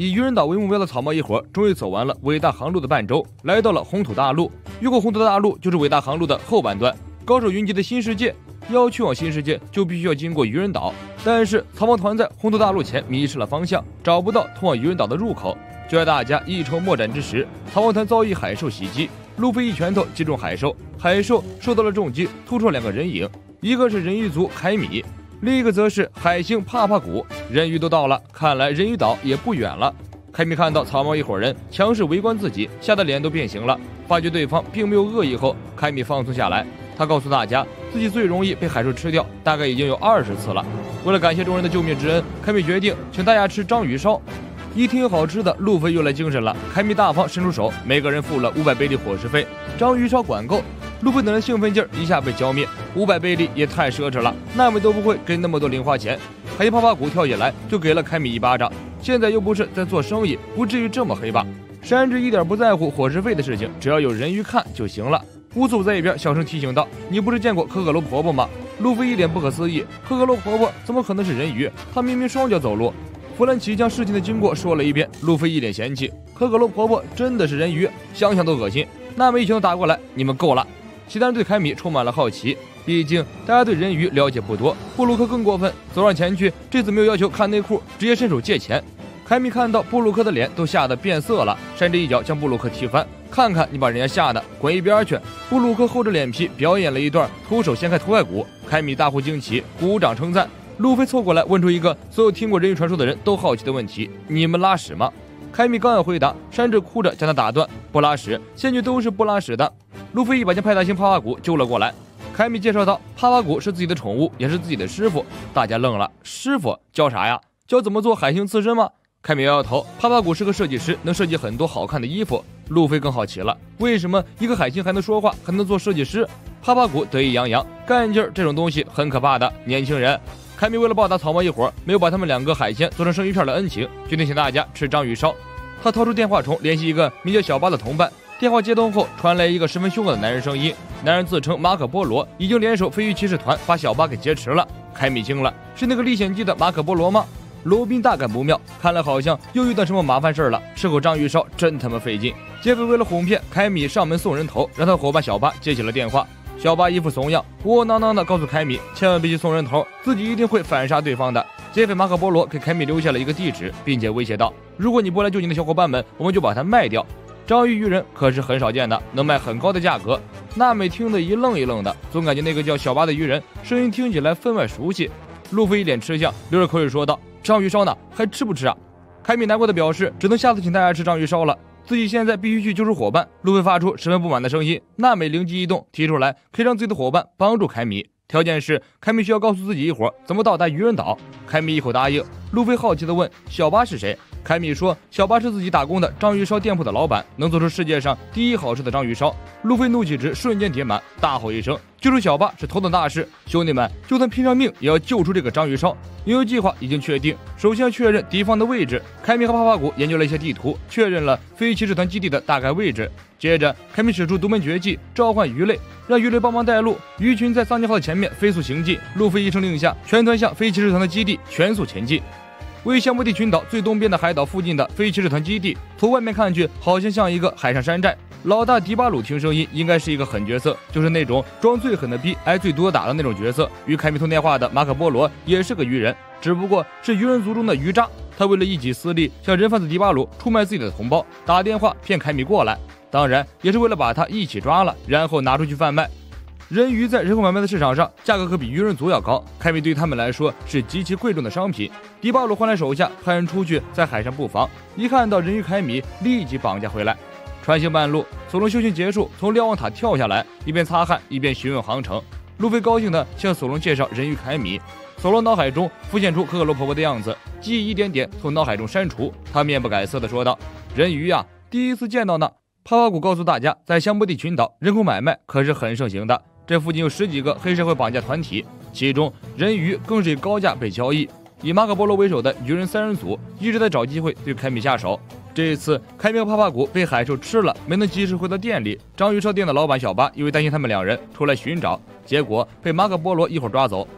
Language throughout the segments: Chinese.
以渔人岛为目标的草帽一伙终于走完了伟大航路的半周，来到了红土大陆。越过红土大陆就是伟大航路的后半段，高手云集的新世界。要去往新世界，就必须要经过渔人岛。但是草帽团在红土大陆前迷失了方向，找不到通往渔人岛的入口。就在大家一筹莫展之时，草帽团遭遇海兽袭击，路飞一拳头击中海兽，海兽受到了重击，突出了2个人影，一个是人鱼族凯米，另一个则是海星帕帕古。人鱼都到了，看来人鱼岛也不远了。凯米看到草帽一伙人强势围观自己，吓得脸都变形了。发觉对方并没有恶意后，凯米放松下来。他告诉大家，自己最容易被海兽吃掉，大概已经有20次了。为了感谢众人的救命之恩，凯米决定请大家吃章鱼烧。一听有好吃的，路飞又来精神了。凯米大方伸出手，每个人付了500贝利伙食费，章鱼烧管够。路飞等人兴奋劲儿一下被浇灭，500贝利也太奢侈了，那么都不会给那么多零花钱。海星帕帕古跳起来就给了凯米一巴掌，现在又不是在做生意，不至于这么黑吧？山治一点不在乎伙食费的事情，只要有人鱼看就行了。乌祖在一边小声提醒道：“你不是见过可可罗婆婆吗？”路飞一脸不可思议：“可可罗婆婆怎么可能是人鱼？她明明双脚走路。”弗兰奇将事情的经过说了一遍，路飞一脸嫌弃：“可可罗婆婆真的是人鱼？想想都恶心！那么一拳头打过来，你们够了！”其他人对凯米充满了好奇，毕竟大家对人鱼了解不多。布鲁克更过分，走上前去，这次没有要求看内裤，直接伸手借钱。凯米看到布鲁克的脸都吓得变色了，山治一脚将布鲁克踢翻。看看你把人家吓得，滚一边去！布鲁克厚着脸皮表演了一段徒手掀开头盖骨，凯米大呼惊奇，鼓掌称赞。路飞凑过来问出一个所有听过人鱼传说的人都好奇的问题：你们拉屎吗？凯米刚要回答，山治哭着将他打断：不拉屎，仙女都是不拉屎的。路飞一把将派大星帕帕古救了过来。凯米介绍道：帕帕古是自己的宠物，也是自己的师傅。大家愣了，师傅教啥呀？教怎么做海星刺身吗？凯米摇摇头，帕帕古是个设计师，能设计很多好看的衣服。路飞更好奇了，为什么一个海星还能说话，还能做设计师？帕帕古得意洋洋，干劲儿这种东西很可怕的，年轻人。凯米为了报答草帽一伙没有把他们2个海鲜做成生鱼片的恩情，决定请大家吃章鱼烧。他掏出电话筒联系一个名叫小巴的同伴，电话接通后传来一个十分凶恶的男人声音，男人自称马可波罗，已经联手飞鱼骑士团把小巴给劫持了。凯米惊了，是那个历险记的马可波罗吗？罗宾大感不妙，看来好像又遇到什么麻烦事了。吃口章鱼烧真他妈费劲。劫匪为了哄骗凯米上门送人头，让他伙伴小巴接起了电话。小巴一副怂样，窝囊囊的告诉凯米，千万别去送人头，自己一定会反杀对方的。劫匪马可波罗给凯米留下了一个地址，并且威胁道：如果你不来救你的小伙伴们，我们就把它卖掉。章鱼鱼人可是很少见的，能卖很高的价格。娜美听得一愣一愣的，总感觉那个叫小巴的鱼人声音听起来分外熟悉。路飞一脸吃相，流着口水说道：章鱼烧呢，还吃不吃啊？凯米难过的表示，只能下次请大家吃章鱼烧了，自己现在必须去救出伙伴。路飞发出十分不满的声音，娜美灵机一动，提出来可以让自己的伙伴帮助凯米，条件是凯米需要告诉自己一伙怎么到达渔人岛。凯米一口答应。路飞好奇地问：小巴是谁？凯米说：小巴是自己打工的章鱼烧店铺的老板，能做出世界上第一好吃的章鱼烧。路飞怒气值瞬间叠满，大吼一声：救出小巴是头等大事，兄弟们，就算拼上命也要救出这个章鱼烧。营救计划已经确定，首先要确认敌方的位置。凯米和帕帕古研究了一些地图，确认了飞鱼骑士团基地的大概位置。接着凯米使出独门绝技，召唤鱼类，让鱼类帮忙带路。鱼群在桑尼号的前面飞速行进。路飞一声令下，全团向飞鱼骑士团的基地全速前进。位于香波地群岛最东边的海岛附近的飞鱼骑士团基地，从外面看去好像像一个海上山寨。老大迪巴鲁听声音应该是一个狠角色，就是那种装最狠的逼挨最多打的那种角色。与凯米通电话的马可波罗也是个鱼人，只不过是鱼人族中的鱼渣。他为了一己私利，向人贩子迪巴鲁出卖自己的同胞，打电话骗凯米过来，当然也是为了把他一起抓了，然后拿出去贩卖。人鱼在人口买卖的市场上价格可比鱼人族要高，凯米对他们来说是极其贵重的商品。迪巴鲁换来手下派人出去在海上布防，一看到人鱼凯米立即绑架回来。船行半路，索隆修行结束，从瞭望塔跳下来，一边擦汗一边询问航程。路飞高兴地向索隆介绍人鱼凯米。索隆脑海中浮现出可可罗婆婆的样子，记忆一点点从脑海中删除。他面不改色地说道：人鱼呀，第一次见到呢。帕帕古告诉大家，在香波地群岛人口买卖可是很盛行的，这附近有10几个黑社会绑架团体，其中人鱼更是以高价被交易。以马可波罗为首的鱼人3人组一直在找机会对凯米下手。这一次凯米和帕帕古被海兽吃了，没能及时回到店里。章鱼烧店的老板小巴因为担心他们2人出来寻找，结果被马可波罗一伙抓走。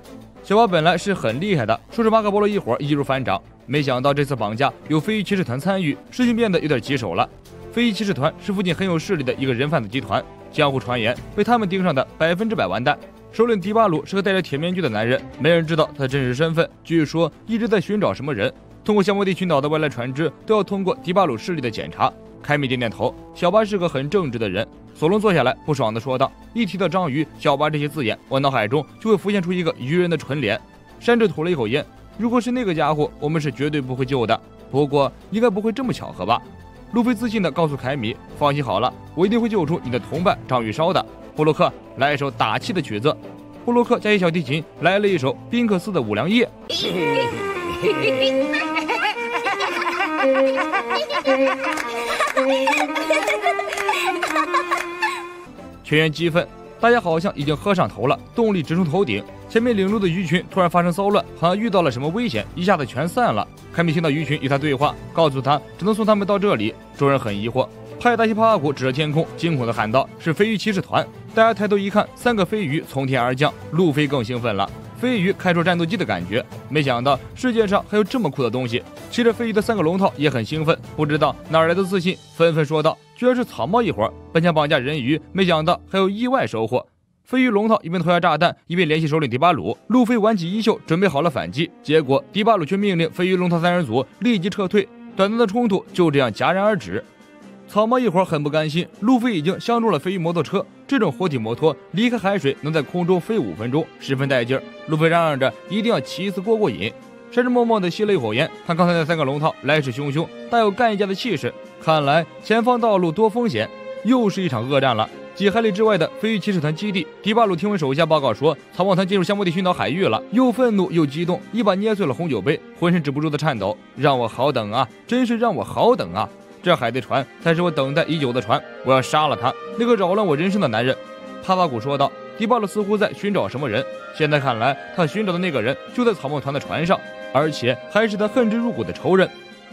小巴本来是很厉害的，说是马可波罗一伙易如反掌，没想到这次绑架有飞鱼骑士团参与，事情变得有点棘手了。飞鱼骑士团是附近很有势力的一个人贩子集团，江湖传言被他们盯上的100%完蛋。首领迪巴鲁是个戴着铁面具的男人，没人知道他的真实身份，据说一直在寻找什么人。通过香波地群岛的外来船只都要通过迪巴鲁势力的检查。凯米点点头，小巴是个很正直的人。索隆坐下来不爽地说道：“一提到章鱼、小巴这些字眼，我脑海中就会浮现出一个鱼人的纯脸。”山治吐了一口烟，如果是那个家伙，我们是绝对不会救的。不过应该不会这么巧合吧？路飞自信地告诉凯米：“放心好了，我一定会救出你的同伴章鱼烧的。”布洛克，来一首打气的曲子。布洛克加起小提琴来了一首宾克斯的《五粮液》。全员激愤，大家好像已经喝上头了，动力直冲头顶。前面领路的鱼群突然发生骚乱，好像遇到了什么危险，一下子全散了。凯米听到鱼群与他对话，告诉他只能送他们到这里。众人很疑惑，派大西帕瓦古指着天空，惊恐地喊道：“是飞鱼骑士团！”大家抬头一看，3个飞鱼从天而降。路飞更兴奋了，飞鱼开出战斗机的感觉，没想到世界上还有这么酷的东西。骑着飞鱼的3个龙套也很兴奋，不知道哪来的自信，纷纷说道：“居然是草帽一伙，本想绑架人鱼，没想到还有意外收获。”飞鱼龙套一边投下炸弹，一边联系首领迪巴鲁。路飞挽起衣袖，准备好了反击，结果迪巴鲁却命令飞鱼龙套3人组立即撤退。短暂的冲突就这样戛然而止。草帽一伙很不甘心，路飞已经相中了飞鱼摩托车，这种活体摩托离开海水能在空中飞5分钟，十分带劲儿。路飞嚷嚷着一定要骑一次过瘾。山治默默地吸了一口烟，看刚才那3个龙套来势汹汹，大有干一架的气势。看来前方道路多风险，又是一场恶战了。几海里之外的飞鱼骑士团基地，迪巴鲁听闻手下报告说草帽团进入香波地群岛海域了，又愤怒又激动，一把捏碎了红酒杯，浑身止不住的颤抖。让我好等啊，真是让我好等啊！这海贼船才是我等待已久的船，我要杀了他，那个扰乱我人生的男人。帕瓦古说道。迪巴鲁似乎在寻找什么人，现在看来他寻找的那个人就在草帽团的船上，而且还是他恨之入骨的仇人。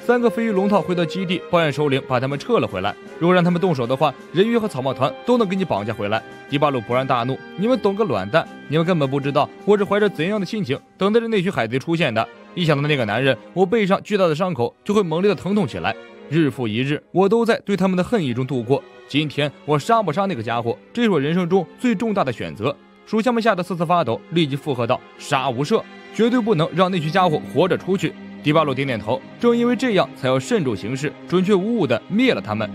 3个飞鱼龙套回到基地，抱怨首领把他们撤了回来，如果让他们动手的话，人鱼和草帽团都能给你绑架回来。迪巴鲁勃然大怒：“你们懂个卵蛋！你们根本不知道我是怀着怎样的心情等待着那群海贼出现的。一想到那个男人，我背上巨大的伤口就会猛烈的疼痛起来。日复一日，我都在对他们的恨意中度过。今天我杀不杀那个家伙，这是我人生中最重大的选择。”属下们吓得瑟瑟发抖，立即附和道：“杀无赦，绝对不能让那群家伙活着出去。”迪巴鲁点点头，正因为这样，才要慎重行事，准确无误地灭了他们。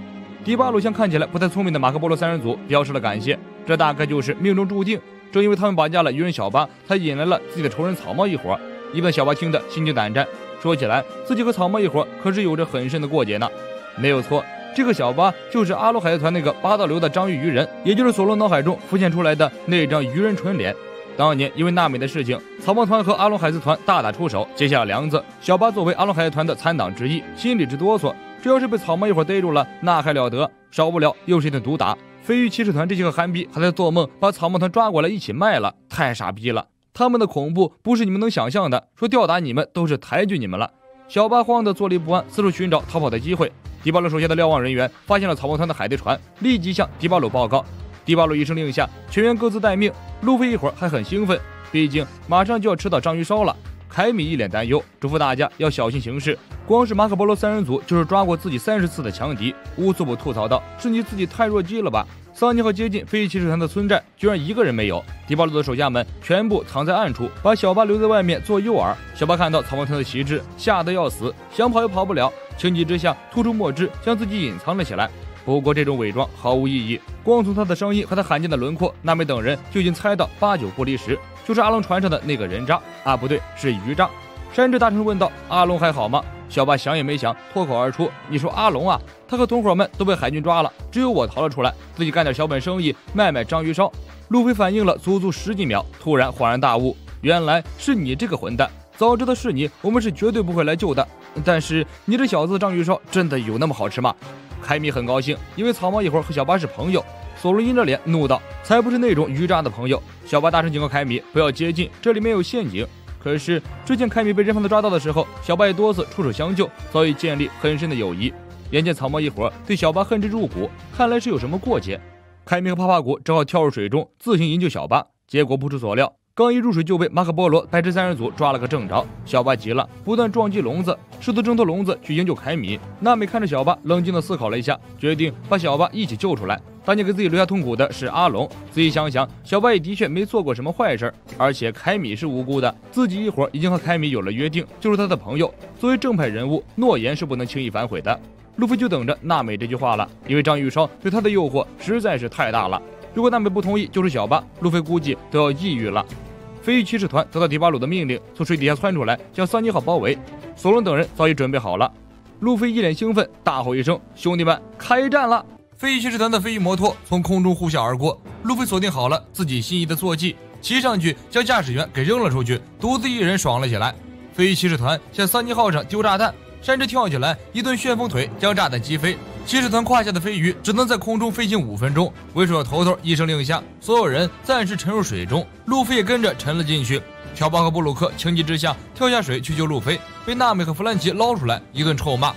迪巴鲁向看起来不太聪明的马可波罗3人组表示了感谢，这大概就是命中注定。正因为他们绑架了渔人小巴，才引来了自己的仇人草帽一伙。一般小巴听得心惊胆战，说起来自己和草帽一伙可是有着很深的过节呢。没有错，这个小巴就是阿罗海贼团那个8道流的章鱼鱼人，也就是索隆脑海中浮现出来的那张鱼人纯脸。当年因为娜美的事情，草帽团和阿隆海贼团大打出手，结下了梁子。小巴作为阿隆海贼团的残党之一，心里直哆嗦。这要是被草帽一伙逮住了，那还了得，少不了又是一顿毒打。飞鱼骑士团这些个憨逼还在做梦把草帽团抓过来一起卖了，太傻逼了！他们的恐怖不是你们能想象的，说吊打你们都是抬举你们了。小巴慌得坐立不安，四处寻找逃跑的机会。迪巴鲁手下的瞭望人员发现了草帽团的海贼船，立即向迪巴鲁报告。迪巴鲁一声令下，全员各自待命。路飞一会儿还很兴奋，毕竟马上就要吃到章鱼烧了。凯米一脸担忧，嘱咐大家要小心行事。光是马可波罗3人组就是抓过自己30次的强敌。乌索普吐槽道：“是你自己太弱鸡了吧？桑尼和接近飞鱼骑士团的村寨，居然一个人没有。”迪巴鲁的手下们全部藏在暗处，把小巴留在外面做诱饵。小巴看到草帽团的旗帜，吓得要死，想跑也跑不了，情急之下突出墨汁，将自己隐藏了起来。不过这种伪装毫无意义，光从他的声音和他罕见的轮廓，娜美等人就已经猜到8、9不离10，就是阿龙船上的那个人渣啊，不对，是鱼渣。山治大声问道：“阿龙还好吗？”小巴想也没想，脱口而出：“你说阿龙啊，他和同伙们都被海军抓了，只有我逃了出来，自己干点小本生意，卖章鱼烧。”路飞反应了足足10几秒，突然恍然大悟：“原来是你这个混蛋！早知道是你，我们是绝对不会来救的。但是你这小子的章鱼烧真的有那么好吃吗？”凯米很高兴，因为草帽一会儿和小巴是朋友。索隆阴着脸怒道：“才不是那种鱼渣的朋友！”小巴大声警告凯米不要接近，这里面有陷阱。可是之前凯米被人贩子抓到的时候，小巴也多次出手相救，早已建立很深的友谊。眼见草帽一伙对小巴恨之入骨，看来是有什么过节。凯米和帕帕古只好跳入水中自行营救小巴，结果不出所料，刚一入水就被马可波罗白痴三人组抓了个正着。小巴急了，不断撞击笼子，试图挣脱笼子去营救凯米。娜美看着小巴，冷静地思考了一下，决定把小巴一起救出来。当年给自己留下痛苦的是阿龙，仔细想想，小巴也的确没做过什么坏事，而且凯米是无辜的，自己一伙已经和凯米有了约定，就是他的朋友。作为正派人物，诺言是不能轻易反悔的。路飞就等着娜美这句话了，因为张玉烧对他的诱惑实在是太大了。如果娜美不同意救出小巴，路飞估计都要抑郁了。飞鱼骑士团得到迪巴鲁的命令，从水底下窜出来，将桑尼号包围。索隆等人早已准备好了。路飞一脸兴奋，大吼一声：“兄弟们，开战了！”飞鱼骑士团的飞鱼摩托从空中呼啸而过，路飞锁定好了自己心仪的坐骑，骑上去将驾驶员给扔了出去，独自一人爽了起来。飞鱼骑士团向桑尼号上丢炸弹，山治跳起来一顿旋风腿将炸弹击飞。骑士团胯下的飞鱼只能在空中飞行5分钟，为首的头头一声令下，所有人暂时沉入水中，路飞也跟着沉了进去。乔巴和布鲁克情急之下跳下水去救路飞，被娜美和弗兰奇捞出来一顿臭骂。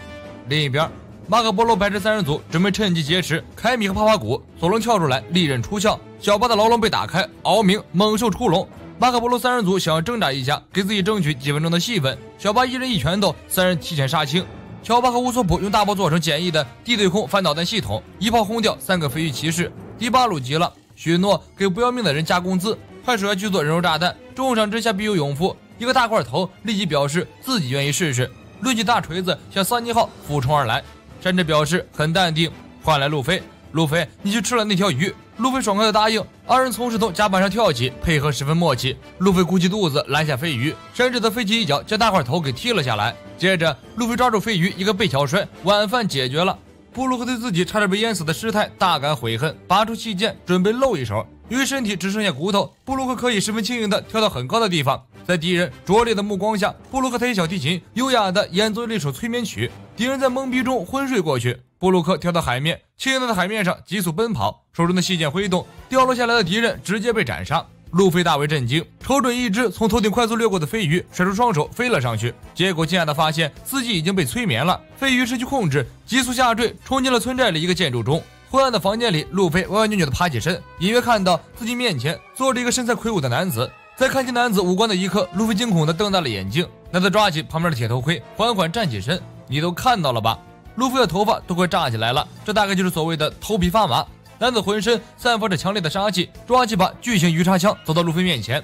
另一边，马可波罗白痴三人组准备趁机劫持凯米和帕帕古，索隆跳出来利刃出鞘，小巴的牢笼被打开，敖明猛兽出笼。马可波罗三人组想要挣扎一下，给自己争取几分钟的戏份，小巴一人一拳头，三人提前杀青。乔巴和乌索普用大炮做成简易的地对空反导弹系统，一炮轰掉3个飞鱼骑士。迪巴鲁急了，许诺给不要命的人加工资，派手下去做人肉炸弹，重赏之下必有勇夫。一个大块头立即表示自己愿意试试，抡起大锤子向桑尼号俯冲而来。山治表示很淡定，换来路飞。路飞，你去吃了那条鱼。路飞爽快的答应，二人从石头甲板上跳起，配合十分默契。路飞鼓起肚子拦下飞鱼，山治的飞起一脚将大块头给踢了下来。接着路飞抓住飞鱼一个背桥摔，晚饭解决了。布鲁克对自己差点被淹死的师太大感悔恨，拔出气剑准备露一手。由于身体只剩下骨头，布鲁克可以十分轻盈地跳到很高的地方。在敌人拙劣的目光下，布鲁克弹起小提琴，优雅地演奏了一首催眠曲。敌人在懵逼中昏睡过去。布鲁克跳到海面，轻盈地在海面上急速奔跑，手中的细剑挥动，掉落下来的敌人直接被斩杀。路飞大为震惊，瞅准一只从头顶快速掠过的飞鱼，甩出双手飞了上去，结果惊讶地发现自己已经被催眠了。飞鱼失去控制，急速下坠，冲进了村寨里一个建筑中。昏暗的房间里，路飞歪歪扭扭地爬起身，隐约看到自己面前坐着一个身材魁梧的男子。在看清男子五官的一刻，路飞惊恐地瞪大了眼睛。男子抓起旁边的铁头盔，缓缓站起身。你都看到了吧？路飞的头发都快炸起来了，这大概就是所谓的头皮发麻。男子浑身散发着强烈的杀气，抓起把巨型鱼叉枪走到路飞面前。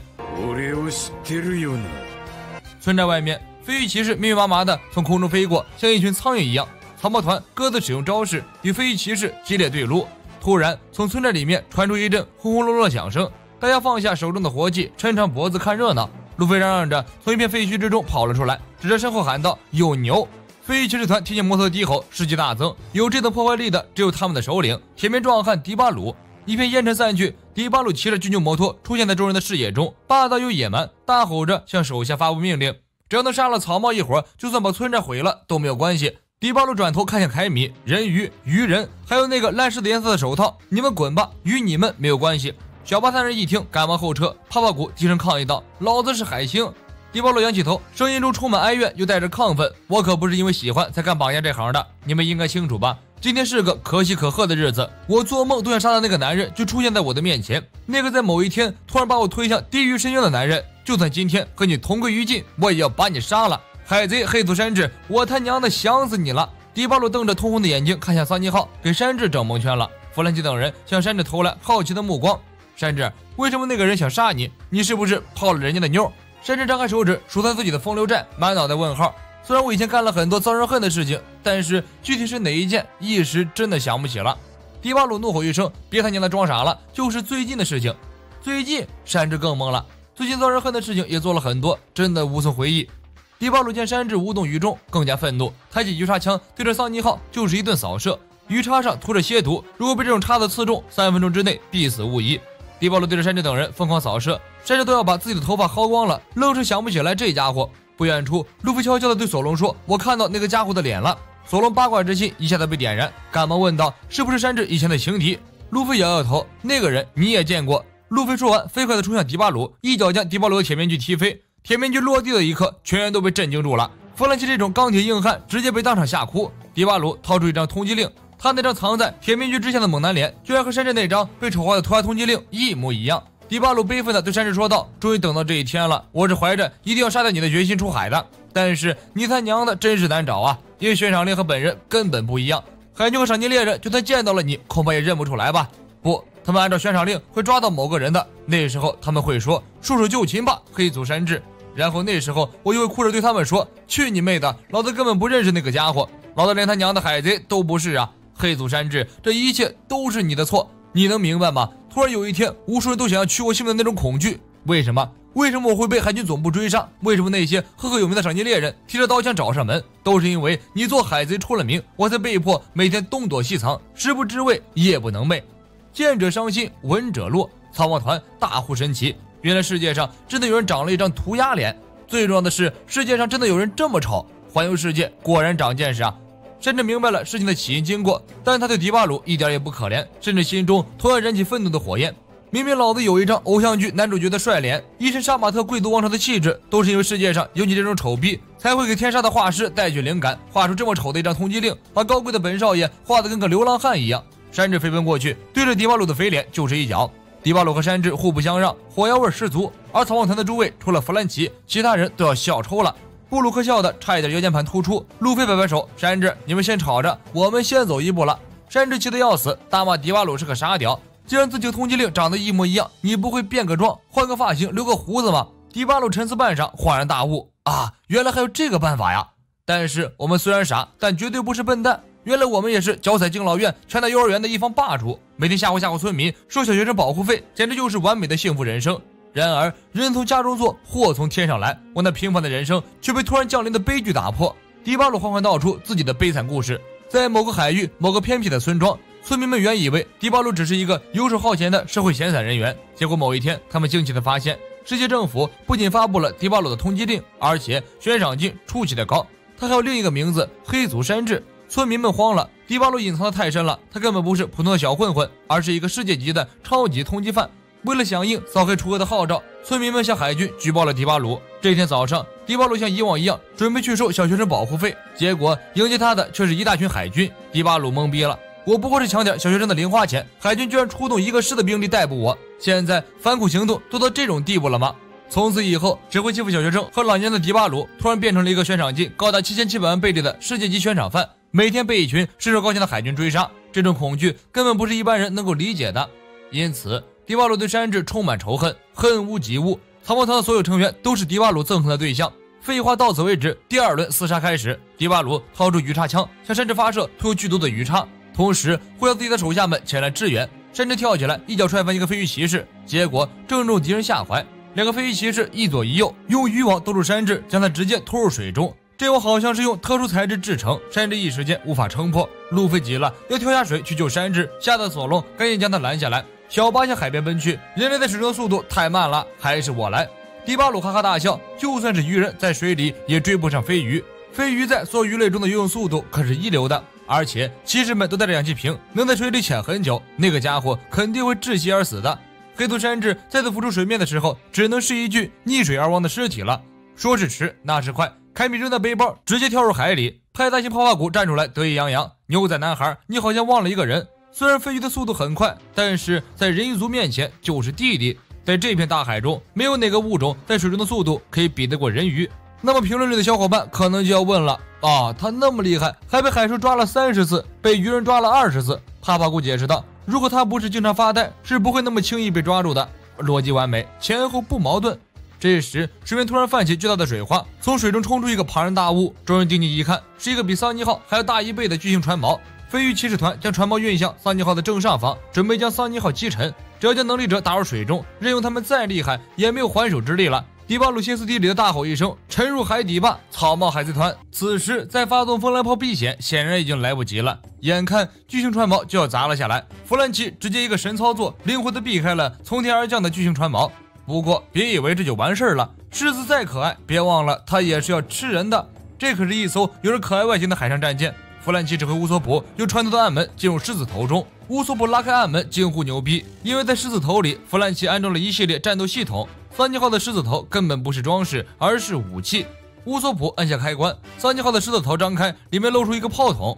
村寨外面，飞鱼骑士密密麻麻的从空中飞过，像一群苍蝇一样。草帽团各自使用招式与飞鱼骑士激烈对撸。突然，从村寨里面传出一阵轰轰隆隆的响声，大家放下手中的活计，抻长脖子看热闹。路飞嚷嚷着从一片废墟之中跑了出来，指着身后喊道：“有牛！”飞鱼骑士团听见摩托的低吼，士气大增。有这等破坏力的只有他们的首领铁面壮汉迪巴鲁。一片烟尘散去，迪巴鲁骑着军牛摩托出现在众人的视野中，霸道又野蛮，大吼着向手下发布命令：只要能杀了草帽一伙，就算把村寨毁了都没有关系。迪巴鲁转头看向凯米、人鱼、鱼人，还有那个烂狮子颜色的手套，你们滚吧，与你们没有关系。小巴三人一听，赶忙后撤。帕帕古低声抗议道：“老子是海星。”迪巴鲁仰起头，声音中充满哀怨，又带着亢奋：“我可不是因为喜欢才干绑架这行的，你们应该清楚吧？今天是个可喜可贺的日子，我做梦都想杀的那个男人就出现在我的面前，那个在某一天突然把我推向地狱深渊的男人，就算今天和你同归于尽，我也要把你杀了！海贼黑土山治，我他娘的想死你了！”迪巴鲁瞪着通红的眼睛看向桑尼号，给山治整蒙圈了。弗兰基等人向山治投来好奇的目光：“山治，为什么那个人想杀你？你是不是泡了人家的妞？”山治张开手指数他自己的风流债，满脑袋问号。虽然我以前干了很多遭人恨的事情，但是具体是哪一件，一时真的想不起了。迪巴鲁怒吼一声：“别他娘的装傻了，就是最近的事情。”最近，山治更懵了。最近遭人恨的事情也做了很多，真的无从回忆。迪巴鲁见山治无动于衷，更加愤怒，抬起鱼叉枪对着桑尼号就是一顿扫射。鱼叉上涂着蝎毒，如果被这种叉子刺中，3分钟之内必死无疑。迪巴鲁对着山治等人疯狂扫射，山治都要把自己的头发薅光了，愣是想不起来这家伙。不远处，路飞悄悄地对索隆说：“我看到那个家伙的脸了。”索隆八卦之心一下子被点燃，赶忙问道：“是不是山治以前的情敌？”路飞摇摇头：“那个人你也见过。”路飞说完，飞快地冲向迪巴鲁，一脚将迪巴鲁的铁面具踢飞。铁面具落地的一刻，全员都被震惊住了。弗兰奇这种钢铁硬汉直接被当场吓哭。迪巴鲁掏出一张通缉令，他那张藏在铁面具之下的猛男脸，居然和山治那张被丑化的涂鸦通缉令一模一样。迪巴鲁悲愤地对山治说道：“终于等到这一天了，我是怀着一定要杀掉你的决心出海的。但是你他娘的真是难找啊，因为悬赏令和本人根本不一样。海军和赏金猎人就算见到了你，恐怕也认不出来吧？不，他们按照悬赏令会抓到某个人的，那时候他们会说束手就擒吧，黑族山治。然后那时候我就会哭着对他们说：去你妹的，老子根本不认识那个家伙，老子连他娘的海贼都不是啊！黑族山治，这一切都是你的错，你能明白吗？突然有一天，无数人都想要取我性命的那种恐惧，为什么？为什么我会被海军总部追杀？为什么那些赫赫有名的赏金猎人提着刀枪找上门？都是因为你做海贼出了名，我才被迫每天东躲西藏，食不知味，夜不能寐。见者伤心，闻者落。草帽团大呼神奇，原来世界上真的有人长了一张涂鸦脸。最重要的是，世界上真的有人这么丑。环游世界果然长见识啊！山治明白了事情的起因经过，但他对迪巴鲁一点也不可怜，甚至心中同样燃起愤怒的火焰。明明老子有一张偶像剧男主角的帅脸，一身杀马特贵族王朝的气质，都是因为世界上有你这种丑逼，才会给天杀的画师带去灵感，画出这么丑的一张通缉令，把高贵的本少爷画得跟个流浪汉一样。山治飞奔过去，对着迪巴鲁的肥脸就是一脚。迪巴鲁和山治互不相让，火药味十足。而草帽团的诸位除了弗兰奇，其他人都要笑抽了。布鲁克笑的差一点腰间盘突出，路飞摆摆手：“山治，你们先吵着，我们先走一步了。”山治气得要死，大骂迪巴鲁是个傻屌。既然自己和通缉令长得一模一样，你不会变个装，换个发型，留个胡子吗？迪巴鲁沉思半晌，恍然大悟：啊，原来还有这个办法呀！但是我们虽然傻，但绝对不是笨蛋。原来我们也是脚踩敬老院、拳打幼儿园的一方霸主，每天吓唬村民，收小学生保护费，简直就是完美的幸福人生。然而人从家中坐，祸从天上来，我那平凡的人生却被突然降临的悲剧打破。迪巴鲁缓缓道出自己的悲惨故事。在某个海域，某个偏僻的村庄，村民们原以为迪巴鲁只是一个游手好闲的社会闲散人员，结果某一天，他们惊奇地发现，世界政府不仅发布了迪巴鲁的通缉令，而且悬赏金出奇的高，他还有另一个名字——黑族山治。村民们慌了，迪巴鲁隐藏得太深了，他根本不是普通的小混混，而是一个世界级的超级通缉犯。为了响应扫黑除恶的号召，村民们向海军举报了迪巴鲁。这天早上，迪巴鲁像以往一样准备去收小学生保护费，结果迎接他的却是一大群海军。迪巴鲁懵逼了，我不过是抢点小学生的零花钱，海军居然出动一个师的兵力逮捕我，现在反恐行动都到这种地步了吗？从此以后，只会欺负小学生和老年的迪巴鲁突然变成了一个悬赏金高达7700万贝利的世界级悬赏犯，每天被一群身手高强的海军追杀，这种恐惧根本不是一般人能够理解的。因此迪巴鲁对山治充满仇恨，恨无及物。草帽团的所有成员都是迪巴鲁憎恨的对象。废话到此为止，第二轮厮杀开始。迪巴鲁掏出鱼叉枪，向山治发射涂有剧毒的鱼叉，同时呼叫自己的手下们前来支援。山治跳起来，一脚踹翻一个飞鱼骑士，结果正中敌人下怀。两个飞鱼骑士一左一右，用渔网兜住山治，将他直接拖入水中。这网好像是用特殊材质制成，山治一时间无法撑破。路飞急了，要跳下水去救山治，吓得索隆赶紧将他拦下来。小巴向海边奔去，人类在水中的速度太慢了，还是我来。迪巴鲁哈哈大笑，就算是鱼人在水里也追不上飞鱼，飞鱼在所有鱼类中的游泳速度可是一流的，而且骑士们都带着氧气瓶，能在水里潜很久，那个家伙肯定会窒息而死的。黑族山治再次浮出水面的时候，只能是一具溺水而亡的尸体了。说是迟，那是快，凯米扔在背包，直接跳入海里。派大星泡泡谷站出来得意洋洋：牛仔男孩，你好像忘了一个人。虽然飞鱼的速度很快，但是在人鱼族面前就是弟弟。在这片大海中，没有哪个物种在水中的速度可以比得过人鱼。那么评论里的小伙伴可能就要问了啊，他那么厉害，还被海兽抓了30次，被鱼人抓了20次。帕帕谷解释道，如果他不是经常发呆，是不会那么轻易被抓住的。逻辑完美，前后不矛盾。这时水面突然泛起巨大的水花，从水中冲出一个庞然大物，众人定睛一看，是一个比桑尼号还要大1倍的巨型船锚。飞鱼骑士团将船锚运向桑尼号的正上方，准备将桑尼号击沉。只要将能力者打入水中，任用他们再厉害也没有还手之力了。迪巴鲁歇斯底里的大吼一声，沉入海底吧！草帽海贼团此时再发动风来炮避险，显然已经来不及了。眼看巨型船锚就要砸了下来，弗兰奇直接一个神操作，灵活地避开了从天而降的巨型船锚。不过别以为这就完事了，狮子再可爱，别忘了它也是要吃人的。这可是一艘有着可爱外形的海上战舰。弗兰奇指挥乌索普用船头的暗门进入狮子头中，乌索普拉开暗门，惊呼牛逼，因为在狮子头里，弗兰奇安装了一系列战斗系统。桑尼号的狮子头根本不是装饰，而是武器。乌索普按下开关，桑尼号的狮子头张开，里面露出一个炮筒。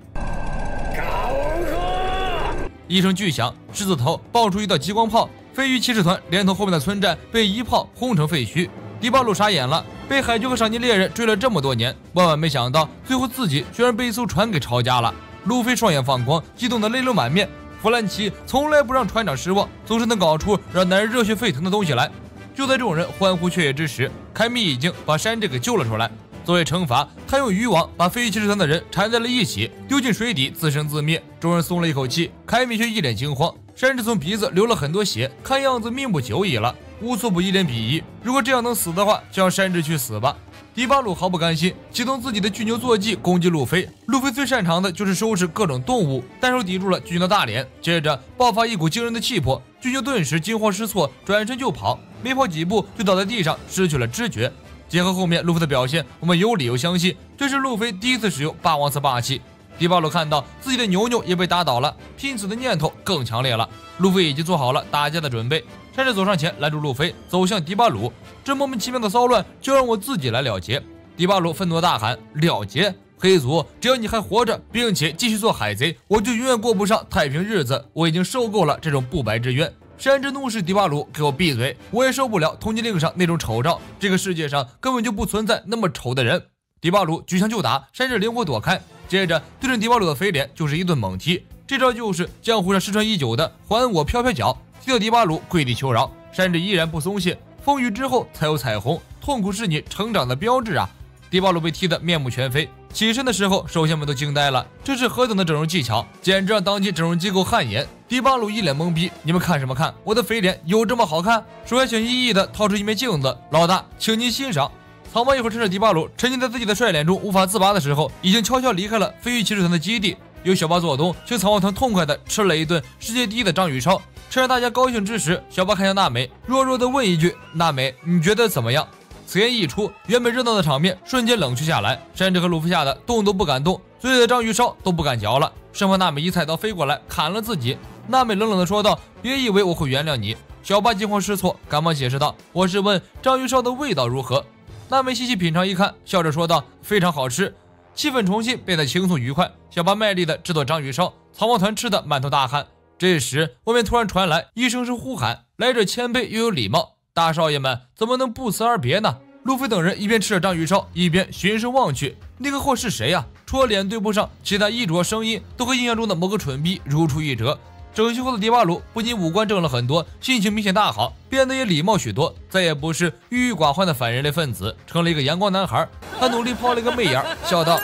一声巨响，狮子头爆出一道激光炮，飞鱼骑士团连同后面的村寨被一炮轰成废墟。迪巴鲁傻眼了，被海军和赏金猎人追了这么多年，万万没想到最后自己居然被一艘船给抄家了。路飞双眼放光，激动得泪流满面。弗兰奇从来不让船长失望，总是能搞出让男人热血沸腾的东西来。就在众人欢呼雀跃之时，凯米已经把山治给救了出来。作为惩罚，他用渔网把飞鱼骑士团的人缠在了一起，丢进水底自生自灭。众人松了一口气，凯米却一脸惊慌。山治从鼻子流了很多血，看样子命不久矣了。乌索普一脸鄙夷，如果这样能死的话，就让山治去死吧。迪巴鲁毫不甘心，启动自己的巨牛坐骑攻击路飞。路飞最擅长的就是收拾各种动物，单手抵住了巨牛的大脸，接着爆发一股惊人的气魄，巨牛顿时惊慌失措，转身就跑，没跑几步就倒在地上，失去了知觉。结合后面路飞的表现，我们有理由相信这是路飞第一次使用霸王色霸气。迪巴鲁看到自己的牛牛也被打倒了，拼死的念头更强烈了。路飞已经做好了打架的准备，山治走上前拦住路飞，走向迪巴鲁。这莫名其妙的骚乱就让我自己来了结。迪巴鲁愤怒大喊：了结！黑族，只要你还活着，并且继续做海贼，我就永远过不上太平日子。我已经受够了这种不白之冤。山治怒视迪巴鲁，给我闭嘴！我也受不了通缉令上那种丑照，这个世界上根本就不存在那么丑的人。迪巴鲁举枪就打，山治灵活躲开，接着对准迪巴鲁的肥脸就是一顿猛踢。这招就是江湖上失传已久的还我飘飘脚，踢到迪巴鲁跪地求饶。山治依然不松懈，风雨之后才有彩虹，痛苦是你成长的标志啊！迪巴鲁被踢得面目全非，起身的时候手下们都惊呆了，这是何等的整容技巧，简直让当今整容机构汗颜。迪巴鲁一脸懵逼，你们看什么看？我的肥脸有这么好看？手下小心翼翼地掏出一面镜子，老大，请您欣赏。草帽一会儿趁着迪巴鲁沉浸在自己的帅脸中无法自拔的时候，已经悄悄离开了飞鱼骑士团的基地。由小巴做东，请草帽团痛快地吃了一顿世界第一的章鱼烧。趁着大家高兴之时，小巴看向娜美，弱弱地问一句：娜美，你觉得怎么样？此言一出，原本热闹的场面瞬间冷却下来，山治和鲁夫吓得动都不敢动，嘴里的章鱼烧都不敢嚼了，生怕娜美一菜刀飞过来砍了自己。娜美冷冷地说道：别以为我会原谅你。小巴惊慌失措，赶忙解释道：我是问章鱼烧的味道如何。娜美细细品尝一看，笑着说道：非常好吃。气氛重新变得轻松愉快，小巴卖力地制作章鱼烧，草帽团吃得满头大汗。这时外面突然传来一声声呼喊，来者谦卑又有礼貌，大少爷们怎么能不辞而别呢？路飞等人一边吃着章鱼烧，一边循声望去，那个货是谁呀？除了脸对不上，其他衣着声音都和印象中的某个蠢逼如出一辙。整修后的迪巴鲁不仅五官正了很多，心情明显大好，变得也礼貌许多，再也不是郁郁寡欢的反人类分子，成了一个阳光男孩。他努力抛了一个媚眼，笑道：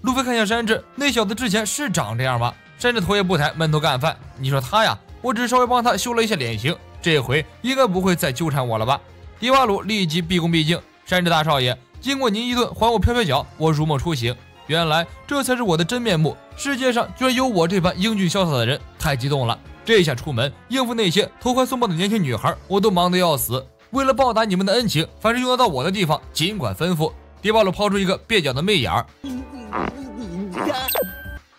路飞看向山治，那小子之前是长这样吗？山治头也不抬，闷头干饭。你说他呀，我只是稍微帮他修了一下脸型，这回应该不会再纠缠我了吧？迪巴鲁立即毕恭毕敬：山治大少爷，经过您一顿还我飘飘脚，我如梦初醒，原来这才是我的真面目，世界上居然有我这般英俊潇洒的人，太激动了。这下出门应付那些投怀送抱的年轻女孩，我都忙得要死。为了报答你们的恩情，凡是用得到我的地方尽管吩咐。迪巴鲁抛出一个蹩脚的媚眼儿。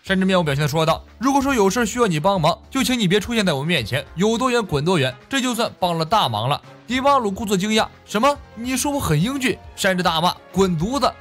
山治面无表情地说道：如果说有事需要你帮忙，就请你别出现在我面前，有多远滚多远，这就算帮了大忙了。迪巴鲁故作惊讶：什么？你说我很英俊？山治大骂：滚犊子！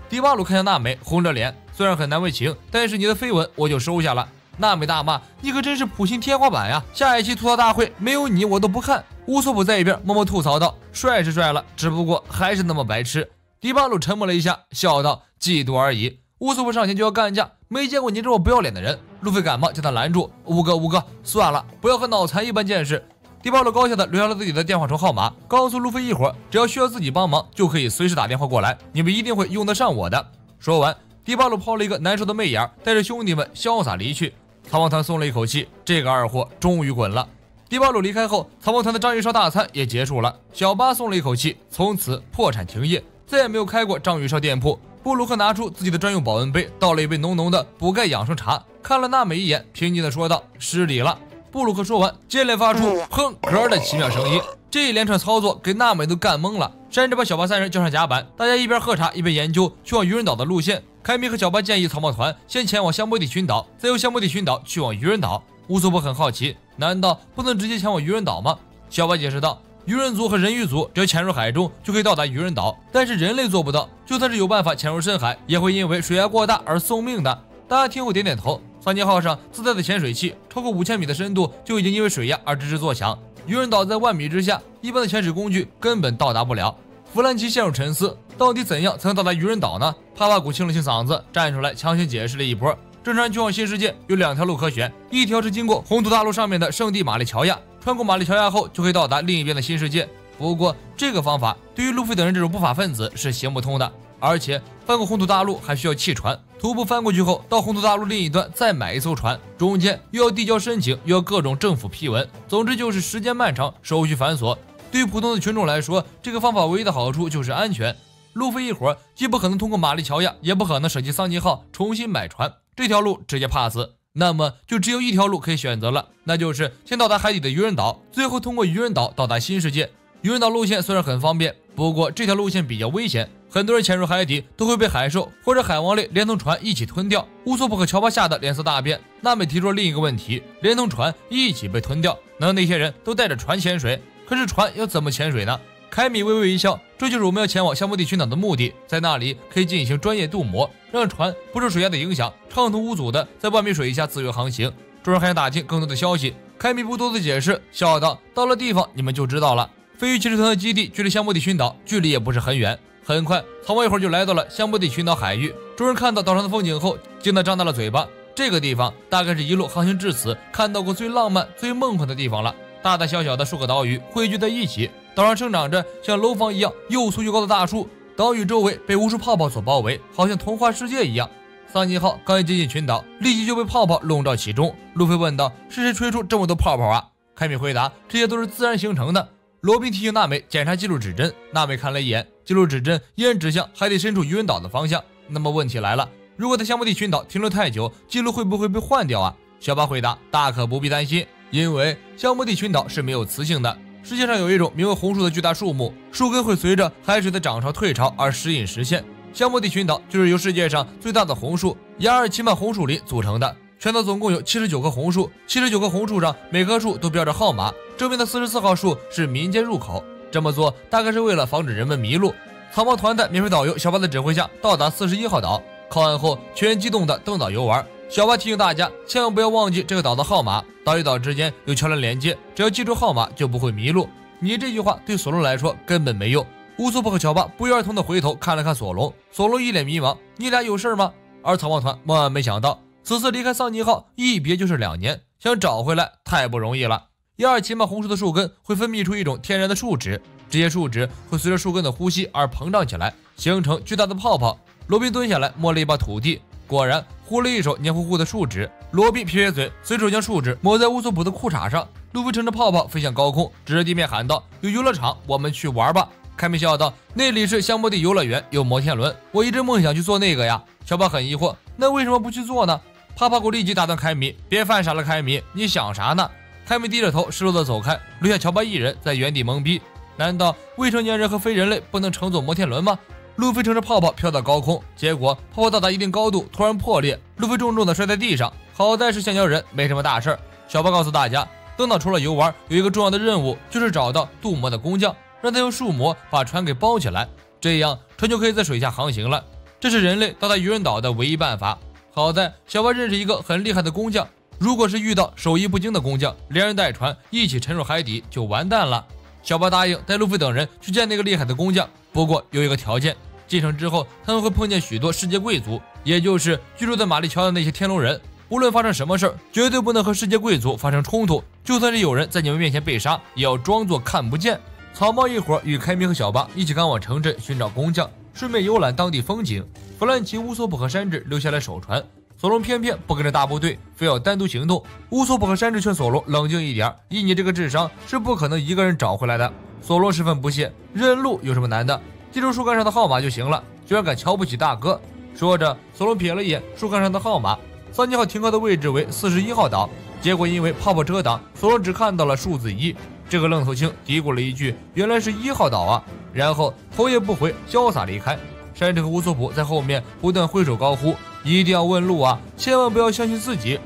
迪巴鲁看向娜美，红着脸，虽然很难为情，但是你的绯闻我就收下了。娜美大骂：你可真是普信天花板呀！下一期吐槽大会没有你我都不看。乌索普在一边默默吐槽道：帅是帅了，只不过还是那么白痴。迪巴鲁沉默了一下，笑道：嫉妒而已。乌索普上前就要干架，没见过你这么不要脸的人。路飞赶忙将他拦住：乌哥，算了，不要和脑残一般见识。迪巴鲁高兴地留下了自己的电话筒号码，告诉路飞一会儿只要需要自己帮忙，就可以随时打电话过来，你们一定会用得上我的。说完，迪巴鲁抛了一个难受的媚眼，带着兄弟们潇洒离去。草帽团松了一口气，这个二货终于滚了。迪巴鲁离开后，草帽团的章鱼烧大餐也结束了。小巴松了一口气，从此破产停业，再也没有开过章鱼烧店铺。布鲁克拿出自己的专用保温杯，倒了一杯浓浓的补钙养生茶，看了娜美一眼，平静地说道：失礼了。布鲁克说完，接连发出哼嗝的奇妙声音。这一连串操作给娜美都干懵了。山治把小巴三人叫上甲板，大家一边喝茶一边研究去往渔人岛的路线。凯米和小巴建议草帽团先前往香波地群岛，再由香波地群岛去往渔人岛。乌索普很好奇，难道不能直接前往渔人岛吗？小巴解释道：鱼人族和人鱼族只要潜入海中就可以到达渔人岛，但是人类做不到，就算是有办法潜入深海，也会因为水压过大而送命的。大家听后点点头。桑尼号上自带的潜水器超过5000米的深度就已经因为水压而吱吱作响，渔人岛在10000米之下，一般的潜水工具根本到达不了。弗兰奇陷入沉思，到底怎样才能到达渔人岛呢？帕帕古清了清嗓子，站出来强行解释了一波。正常人去往新世界有2条路可选，一条是经过红土大陆上面的圣地玛丽乔亚，穿过玛丽乔亚后就可以到达另一边的新世界。不过这个方法对于路飞等人这种不法分子是行不通的，而且翻过红土大陆还需要弃船，徒步翻过去后到红土大陆另一端再买一艘船，中间又要递交申请，又要各种政府批文，总之就是时间漫长，手续繁琐。对于普通的群众来说，这个方法唯一的好处就是安全。路飞一伙既不可能通过玛丽乔亚，也不可能舍弃桑尼号重新买船，这条路直接 pass。那么就只有一条路可以选择了，那就是先到达海底的渔人岛，最后通过渔人岛到达新世界。渔人岛路线虽然很方便，不过这条路线比较危险，很多人潜入海底都会被海兽或者海王类连同船一起吞掉。乌索普和乔巴吓得脸色大变。娜美提出了另一个问题，连同船一起被吞掉，难道那些人都带着船潜水？可是船要怎么潜水呢？凯米微微一笑，这就是我们要前往香波地群岛的目的，在那里可以进行专业镀膜，让船不受水压的影响，畅通无阻的在10000米水下自由航行。众人还想打听更多的消息，凯米不多的解释，笑道：“到了地方你们就知道了。”飞鱼骑士团的基地距离香波地群岛距离也不是很远，很快草帽一会儿就来到了香波地群岛海域。众人看到岛上的风景后，惊得张大了嘴巴。这个地方大概是一路航行至此看到过最浪漫、最梦幻的地方了。大大小小的数个岛屿汇聚在一起，岛上生长着像楼房一样又粗又高的大树，岛屿周围被无数泡泡所包围，好像童话世界一样。桑尼号刚一接近群岛，立即就被泡泡笼罩其中。路飞问道：“是谁吹出这么多泡泡啊？”凯米回答：“这些都是自然形成的。”罗宾提醒娜美检查记录指针，娜美看了一眼，记录指针依然指向海底深处渔人岛的方向。那么问题来了，如果在香波地群岛停留太久，记录会不会被换掉啊？小巴回答：“大可不必担心，因为香波地群岛是没有磁性的。世界上有一种名为红树的巨大树木，树根会随着海水的涨潮退潮而时隐时现。香波地群岛就是由世界上最大的红树雅尔奇曼红树林组成的。全岛总共有79棵红树，79棵红树上每棵树都标着号码，证明的44号树是民间入口。这么做大概是为了防止人们迷路。草帽团在免费导游小巴的指挥下到达41号岛，靠岸后全员激动地登岛游玩。小巴提醒大家千万不要忘记这个岛的号码，岛与岛之间有桥梁连接，只要记住号码就不会迷路。你这句话对索隆来说根本没用。乌索普和乔巴不约而同地回头看了看索隆，索隆一脸迷茫：“你俩有事吗？”而草帽团万万没想到，此次离开桑尼号一别就是2年，想找回来太不容易了。雅尔奇曼红树的树根会分泌出一种天然的树脂，这些树脂会随着树根的呼吸而膨胀起来，形成巨大的泡泡。罗宾蹲下来摸了一把土地，果然糊了一手黏糊糊的树脂。罗宾撇撇嘴，随手将树脂抹在乌索普的裤衩上。路飞乘着泡泡飞向高空，指着地面喊道：“有游乐场，我们去玩吧！”凯米笑道：“那里是香波地游乐园，有摩天轮，我一直梦想去做那个呀。”小巴很疑惑：“那为什么不去做呢？”帕帕古立即打断凯米：“别犯傻了，凯米，你想啥呢？”凯米低着头，失落地走开，留下乔巴一人在原地懵逼。难道未成年人和非人类不能乘坐摩天轮吗？路飞乘着泡泡飘到高空，结果泡泡到达一定高度突然破裂，路飞重重地摔在地上。好在是橡胶人，没什么大事儿。小巴告诉大家，登岛除了游玩，有一个重要的任务，就是找到镀膜的工匠，让他用树膜把船给包起来，这样船就可以在水下航行了。这是人类到达渔人岛的唯一办法。好在小巴认识一个很厉害的工匠，如果是遇到手艺不精的工匠，连人带船一起沉入海底就完蛋了。小巴答应带路飞等人去见那个厉害的工匠，不过有一个条件，进城之后他们会碰见许多世界贵族，也就是居住在玛丽乔的那些天龙人。无论发生什么事儿，绝对不能和世界贵族发生冲突，就算是有人在你们面前被杀，也要装作看不见。草帽一伙与凯米和小巴一起赶往城镇寻找工匠，顺便游览当地风景。弗兰奇、乌索普和山治留下来守船，索隆偏偏不跟着大部队，非要单独行动。乌索普和山治劝索隆冷静一点，以你这个智商是不可能一个人找回来的。索隆十分不屑，认路有什么难的，记住树干上的号码就行了，居然敢瞧不起大哥。说着，索隆瞥了一眼树干上的号码，桑尼号停靠的位置为41号岛，结果因为泡泡遮挡，索隆只看到了数字1。这个愣头青嘀咕了一句：“原来是1号岛啊！”然后头也不回，潇洒离开。山治和乌索普在后面不断挥手高呼：“一定要问路啊，千万不要相信自己！”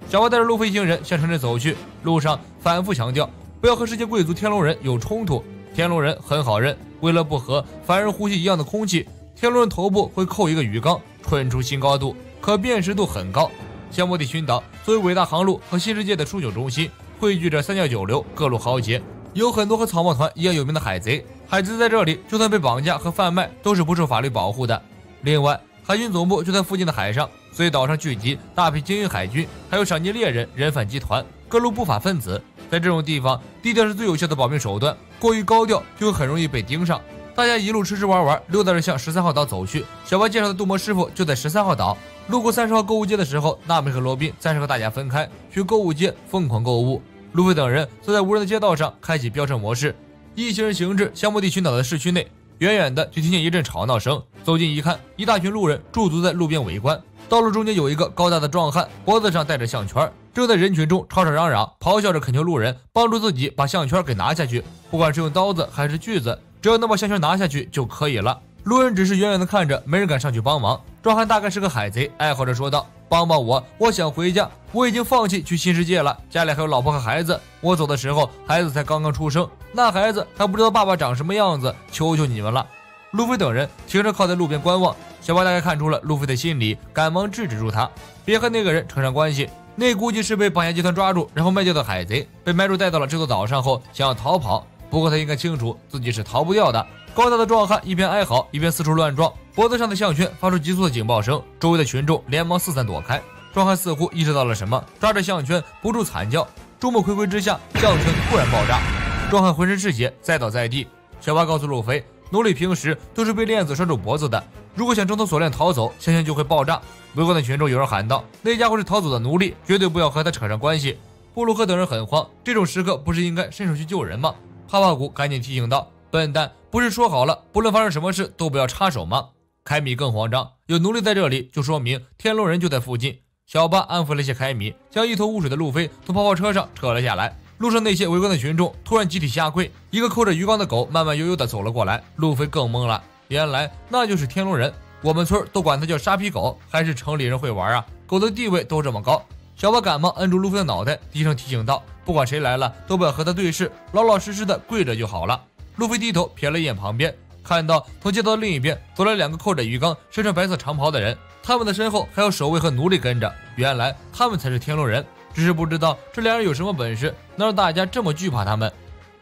小巴带着路飞一行人向城镇走去，路上反复强调不要和世界贵族天龙人有冲突。天龙人很好认，为了不和凡人呼吸一样的空气，天龙人头部会扣一个鱼缸，ထွက်出新高度，可辨识度很高。香波地群岛作为伟大航路和新世界的枢纽中心，汇聚着三教九流、各路豪杰，有很多和草帽团一样有名的海贼。海贼在这里就算被绑架和贩卖，都是不受法律保护的。另外，海军总部就在附近的海上，所以岛上聚集大批精英海军，还有赏金猎人、人贩集团、各路不法分子。在这种地方，低调是最有效的保命手段，过于高调就会很容易被盯上。大家一路吃吃玩玩，溜达着向13号岛走去。小巴介绍的镀膜师傅就在13号岛。路过30号购物街的时候，娜美和罗宾暂时和大家分开，去购物街疯狂购物。路飞等人坐在无人的街道上，开启飙车模式。一行人行至香波地群岛的市区内，远远的就听见一阵吵闹声。走近一看，一大群路人驻足在路边围观。道路中间有一个高大的壮汉，脖子上戴着项圈，正在人群中吵吵嚷嚷，咆哮着恳求路人帮助自己把项圈给拿下去。不管是用刀子还是锯子，只要能把项圈拿下去就可以了。路人只是远远的看着，没人敢上去帮忙。壮汉大概是个海贼，哀嚎着说道：“帮帮我，我想回家，我已经放弃去新世界了，家里还有老婆和孩子。我走的时候，孩子才刚刚出生，那孩子还不知道爸爸长什么样子，求求你们了。”路飞等人停着靠在路边观望，小巴大概看出了路飞的心理，赶忙制止住他，别和那个人扯上关系。那估计是被绑架集团抓住，然后卖掉的海贼，被买主带到了这座岛上后，想要逃跑。不过他应该清楚自己是逃不掉的。高大的壮汉一边哀嚎，一边四处乱撞，脖子上的项圈发出急促的警报声，周围的群众连忙四散躲开。壮汉似乎意识到了什么，抓着项圈不住惨叫。众目睽睽之下，项圈突然爆炸，壮汉浑身是血，栽倒在地。小巴告诉路飞，奴隶平时都是被链子拴住脖子的，如果想挣脱锁链逃走，项圈就会爆炸。围观的群众有人喊道：“那家伙是逃走的奴隶，绝对不要和他扯上关系。”布鲁克等人很慌，这种时刻不是应该伸手去救人吗？哈巴谷赶紧提醒道：“笨蛋，不是说好了不论发生什么事都不要插手吗？”凯米更慌张，有奴隶在这里就说明天龙人就在附近。小巴安抚了些凯米，将一头雾水的路飞从泡泡车上扯了下来。路上那些围观的群众突然集体下跪，一个扣着鱼缸的狗慢慢悠悠地走了过来。路飞更懵了，原来那就是天龙人，我们村都管他叫沙皮狗，还是城里人会玩啊，狗的地位都这么高。小巴赶忙摁住路飞的脑袋，低声提醒道：“不管谁来了，都不要和他对视，老老实实的跪着就好了。”路飞低头瞥了一眼旁边，看到从街道的另一边走来两个扣着鱼缸、身穿白色长袍的人，他们的身后还有守卫和奴隶跟着。原来他们才是天龙人，只是不知道这两人有什么本事，能让大家这么惧怕他们。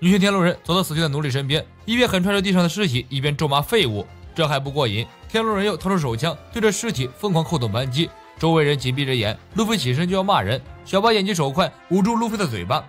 女性天龙人走到死去的奴隶身边，一边狠踹着地上的尸体，一边咒骂废物。这还不过瘾，天龙人又掏出手枪，对着尸体疯狂扣动扳机。周围人紧闭着眼，路飞起身就要骂人，小巴眼疾手快，捂住路飞的嘴巴。